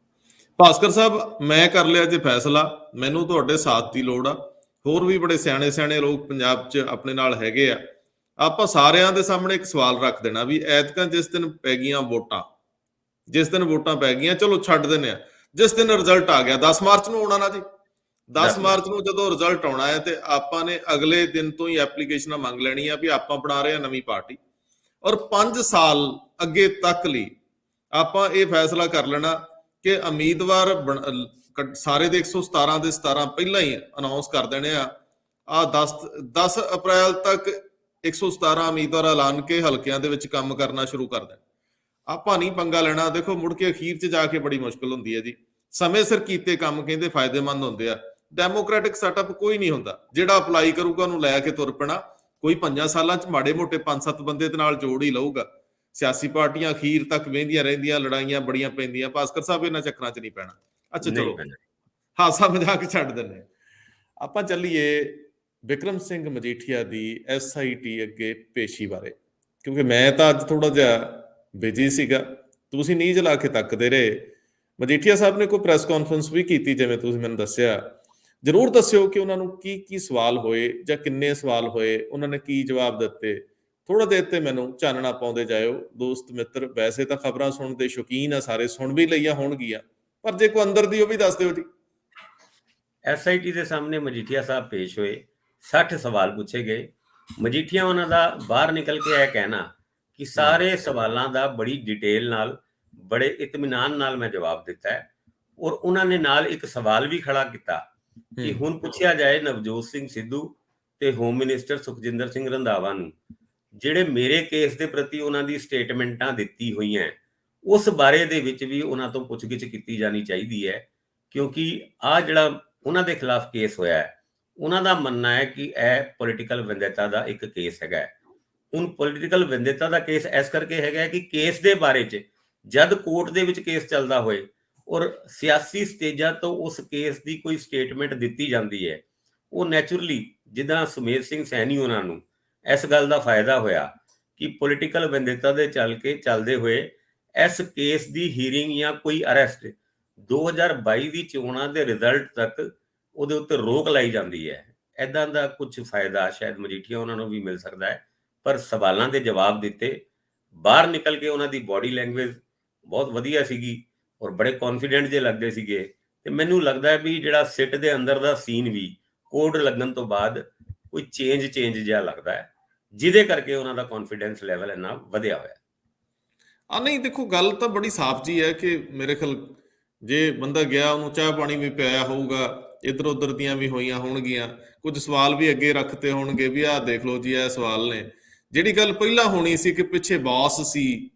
ਭਾਸਕਰ ਸਾਹਿਬ, ਮੈਂ ਕਰ ਲਿਆ ਜੇ ਫੈਸਲਾ, ਮੈਨੂੰ ਤੁਹਾਡੇ ਸਾਥ ਦੀ ਲੋੜ ਆ। ਹੋਰ ਵੀ ਬੜੇ ਸਿਆਣੇ ਲੋਕ ਪੰਜਾਬ 'ਚ ਆਪਣੇ ਨਾਲ ਹੈਗੇ ਆ। ਆਪਾਂ ਸਾਰਿਆਂ ਦੇ ਸਾਹਮਣੇ ਇੱਕ ਸਵਾਲ ਰੱਖ ਦੇਣਾ ਵੀ ਐਤਕਾਂ ਜਿਸ ਦਿਨ ਪੈ ਗਈਆਂ ਵੋਟਾਂ, ਜਿਸ ਦਿਨ ਵੋਟਾਂ ਪੈ ਗਈਆਂ, ਚਲੋ ਛੱਡ ਦਿੰਦੇ ਆ, ਜਿਸ ਦਿਨ ਰਿਜ਼ਲਟ ਆ ਗਿਆ 10 ਮਾਰਚ ਨੂੰ ਆਉਣਾ ਨਾ ਜੀ, 10 ਮਾਰਚ ਨੂੰ ਜਦੋਂ ਰਿਜ਼ਲਟ ਆਉਣਾ ਹੈ ਤੇ ਆਪਾਂ ਨੇ ਅਗਲੇ ਦਿਨ ਤੋਂ ਹੀ ਐਪਲੀਕੇਸ਼ਨਾਂ ਮੰਗ ਲੈਣੀਆਂ ਵੀ ਆਪਾਂ ਬਣਾ ਰਹੇ ਹਾਂ ਨਵੀਂ ਪਾਰਟੀ, ਔਰ 5 ਸਾਲ ਅੱਗੇ ਤੱਕ ਲਈ ਆਪਾਂ ਇਹ ਫੈਸਲਾ ਕਰ ਲੈਣਾ ਕਿ ਉਮੀਦਵਾਰ ਸਾਰੇ ਦੇ 117 ਦੇ 17 ਪਹਿਲਾਂ ਹੀ ਅਨਾਉਂਸ ਕਰ ਦੇਣੇ ਆ। 10 ਅਪ੍ਰੈਲ ਤੱਕ 117 ਉਮੀਦਵਾਰ ਐਲਾਨ ਕੇ ਹਲਕਿਆਂ ਦੇ ਵਿੱਚ ਕੰਮ ਕਰਨਾ ਸ਼ੁਰੂ ਕਰ ਦੇਣ। ਆਪਾਂ ਨਹੀਂ ਪੰਗਾ ਲੈਣਾ। ਦੇਖੋ ਮੁੜ ਕੇ ਅਖੀਰ 'ਚ ਜਾ ਕੇ ਬੜੀ ਮੁਸ਼ਕਲ ਹੁੰਦੀ ਹੈ ਜੀ। ਸਮੇਂ ਸਿਰ ਕੀਤੇ ਕੰਮ ਕਹਿੰਦੇ ਫਾਇਦੇਮੰਦ ਹੁੰਦੇ ਆ। ਡੈਮੋਕ੍ਰੈਟਿਕ ਸੈਟਅਪ ਕੋਈ ਨਹੀਂ ਹੁੰਦਾ, ਜਿਹੜਾ ਅਪਲਾਈ ਕਰੂਗਾ ਉਹਨੂੰ ਲੈ ਕੇ ਤੁਰ ਪੈਣਾ। ਕੋਈ 5 ਸਾਲਾਂ 'ਚ ਮਾੜੇ ਮੋਟੇ 5-7 ਬੰਦੇ ਦੇ ਨਾਲ ਜੋੜ ਹੀ ਲਊਗਾ। ਸਿਆਸੀ ਪਾਰਟੀਆਂ ਅਖੀਰ ਤੱਕ ਵਹਿੰਦੀਆਂ ਰਹਿੰਦੀਆਂ, ਲੜਾਈਆਂ ਬੜੀਆਂ ਪੈਂਦੀਆਂ। ਭਾਸਕਰ ਸਾਹਿਬ, ਇਹਨਾਂ ਚੱਕਰਾਂ 'ਚ ਨਹੀਂ ਪੈਣਾ। ਅੱਛਾ ਚਲੋ, ਹਾਸਾ ਮਜ਼ਾਕ ਛੱਡ ਦਿੰਦੇ, ਆਪਾਂ ਚੱਲੀਏ ਬਿਕਰਮ ਸਿੰਘ ਮਜੀਠੀਆ ਦੀ SIT ਅੱਗੇ ਪੇਸ਼ੀ ਬਾਰੇ, ਕਿਉਂਕਿ ਮੈਂ ਤਾਂ ਅੱਜ ਥੋੜਾ ਜਿਹਾ ਬਿਜੀ ਸੀਗਾ, ਤੁਸੀਂ ਨੀਂਹ ਜਲਾ ਕੇ ਤੱਕਦੇ ਰਹੇ। ਮਜੀਠੀਆ ਸਾਹਿਬ ਨੇ ਕੋਈ ਪ੍ਰੈਸ ਕਾਨਫਰੰਸ ਵੀ ਕੀਤੀ, ਜਿਵੇਂ ਤੁਸੀਂ ਮੈਨੂੰ ਦੱਸਿਆ। ਜ਼ਰੂਰ ਦੱਸਿਓ ਕਿ ਉਹਨਾਂ ਨੂੰ ਕੀ ਸਵਾਲ ਹੋਏ ਜਾਂ ਕਿੰਨੇ ਸਵਾਲ ਹੋਏ, ਉਹਨਾਂ ਨੇ ਕੀ ਜਵਾਬ ਦਿੱਤੇ। ਥੋੜਾ ਦੇਰ ਤੇ ਮੈਨੂੰ ਚਾਨਣਾ ਪਾਉਂਦੇ ਜਾਇਓ ਦੋਸਤ ਮਿੱਤਰ। ਵੈਸੇ ਤਾਂ ਖਬਰਾਂ ਸੁਣਨ ਦੇ ਸ਼ੌਕੀਨ ਆ ਸਾਰੇ, ਸੁਣ ਵੀ ਲਈਆਂ ਹੋਣਗੀਆਂ, ਪਰ ਜੇ ਕੋਈ ਅੰਦਰ ਦੀ ਉਹ ਵੀ ਦੱਸ ਦਿਓ ਜੀ। SIT ਦੇ ਸਾਹਮਣੇ ਮਜੀਠੀਆ ਸਾਹਿਬ ਪੇਸ਼ ਹੋਏ, 60 ਸਵਾਲ ਪੁੱਛੇ ਗਏ। ਮਜੀਠੀਆ ਉਹਨਾਂ ਦਾ ਬਾਹਰ ਨਿਕਲ ਕੇ ਇਹ ਕਹਿਣਾ ਕਿ ਸਾਰੇ ਸਵਾਲਾਂ ਦਾ ਬੜੀ ਡਿਟੇਲ ਨਾਲ, ਬੜੇ ਇਤਮੀਨਾਨ ਨਾਲ ਮੈਂ ਜਵਾਬ ਦਿੱਤਾ ਹੈ। ਔਰ ਉਹਨਾਂ ਨੇ ਨਾਲ ਇੱਕ ਸਵਾਲ ਵੀ ਖੜਾ ਕੀਤਾ ਕਿ ਹੁਣ ਪੁੱਛਿਆ ਜਾਏ ਨਵਜੋਤ ਸਿੰਘ ਸਿੱਧੂ ਤੇ ਹੋਮ ਮਿਨਿਸਟਰ ਸੁਖਜਿੰਦਰ ਸਿੰਘ ਰੰਧਾਵਾ ਨੂੰ, ਜਿਹੜੇ ਮੇਰੇ ਕੇਸ ਦੇ ਪ੍ਰਤੀ ਉਹਨਾਂ ਦੀ ਸਟੇਟਮੈਂਟਾਂ ਦਿੱਤੀ ਹੋਈਆਂ, ਉਸ ਬਾਰੇ ਦੇ ਵਿੱਚ ਵੀ ਉਹਨਾਂ ਤੋਂ ਪੁੱਛਗਿੱਛ ਕੀਤੀ ਜਾਣੀ ਚਾਹੀਦੀ ਹੈ, ਕਿਉਂਕਿ ਆਹ ਜਿਹੜਾ ਉਹਨਾਂ ਦੇ ਖਿਲਾਫ ਕੇਸ ਹੋਇਆ ਹੈ, ਉਹਨਾਂ ਦਾ ਮੰਨਣਾ ਹੈ ਕਿ ਇਹ ਪੋਲੀਟੀਕਲ ਵੈਂਡੇਟਾ ਦਾ ਇੱਕ ਕੇਸ ਹੈਗਾ। ਹੁਣ ਪੋਲੀਟੀਕਲ ਵੈਂਡੇਟਾ ਦਾ ਕੇਸ ਇਸ ਕਰਕੇ ਹੈਗਾ ਕਿ ਕੇਸ ਦੇ ਬਾਰੇ 'ਚ ਜਦ ਕੋਰਟ ਦੇ ਵਿੱਚ ਕੇਸ ਚੱਲਦਾ ਹੋਏ ਔਰ ਸਿਆਸੀ ਸਟੇਜਾਂ ਤੋਂ ਉਸ ਕੇਸ ਦੀ ਕੋਈ ਸਟੇਟਮੈਂਟ ਦਿੱਤੀ ਜਾਂਦੀ ਹੈ, ਉਹ ਨੈਚੁਰਲੀ, ਜਿੱਦਾਂ ਸੁਮੇਧ ਸਿੰਘ ਸੈਣੀ ਉਹਨਾਂ ਨੂੰ ਇਸ ਗੱਲ ਦਾ ਫਾਇਦਾ ਹੋਇਆ ਕਿ ਪੋਲੀਟੀਕਲ ਵੈਂਡੇਟਾ ਦੇ ਚੱਲਦੇ ਹੋਏ ਇਸ ਕੇਸ ਦੀ ਹੀਅਰਿੰਗ ਜਾਂ ਕੋਈ ਅਰੈਸਟ 2022 ਦੀ ਚੋਣਾਂ ਦੇ ਰਿਜ਼ਲਟ ਤੱਕ ਉਹਦੇ ਉੱਤੇ ਰੋਕ ਲਾਈ ਜਾਂਦੀ ਹੈ। ਇੱਦਾਂ ਦਾ ਕੁਝ ਫਾਇਦਾ ਸ਼ਾਇਦ ਮਜੀਠੀਆ ਉਹਨਾਂ ਨੂੰ ਵੀ ਮਿਲ ਸਕਦਾ ਹੈ। ਪਰ ਸਵਾਲਾਂ ਦੇ ਜਵਾਬ ਦਿੱਤੇ, ਬਾਹਰ ਨਿਕਲ ਕੇ ਉਹਨਾਂ ਦੀ ਬਾਡੀ ਲੈਂਗੁਏਜ ਬਹੁਤ ਵਧੀਆ ਸੀਗੀ ਔਰ ਬੜੇ ਕੌਨਫੀਡੈਂਟ ਜਿਹੇ ਲੱਗਦੇ ਸੀਗੇ। ਤੇ ਮੈਨੂੰ ਲੱਗਦਾ ਹੈ ਵੀ ਜਿਹੜਾ ਸਿੱਟ ਦੇ ਅੰਦਰ ਦਾ ਸੀਨ ਵੀ ਕੋਡ ਲੱਗਣ ਤੋਂ ਬਾਅਦ ਕੋਈ ਚੇਂਜ ਜਿਹਾ ਲੱਗਦਾ ਹੈ, ਜਿਹਦੇ ਕਰਕੇ ਉਹਨਾਂ ਦਾ ਕੌਨਫੀਡੈਂਸ ਲੈਵਲ ਇੰਨਾ ਵਧਿਆ ਹੋਇਆ। ਨਹੀਂ ਦੇਖੋ, ਗੱਲ ਤਾਂ ਬੜੀ ਸਾਫ਼ ਜੀ ਹੈ ਕਿ ਮੇਰੇ ਖਿਆਲ ਜੇ ਬੰਦਾ ਗਿਆ, ਉਹਨੂੰ ਚਾਹ ਪਾਣੀ ਵੀ ਪਿਆਇਆ ਹੋਊਗਾ, ਇੱਧਰ ਉੱਧਰ ਦੀਆਂ ਵੀ ਹੋਈਆਂ ਹੋਣਗੀਆਂ, ਕੁਝ ਸਵਾਲ ਵੀ ਅੱਗੇ ਰੱਖਤੇ ਹੋਣਗੇ ਵੀ ਆਹ ਦੇਖ ਲਓ ਜੀ, ਇਹ ਸਵਾਲ ਨੇ। ਜਿਹੜੀ ਗੱਲ ਪਹਿਲਾਂ ਹੋਣੀ ਸੀ ਕਿ ਪਿੱਛੇ ਬਾਸ ਸੀ,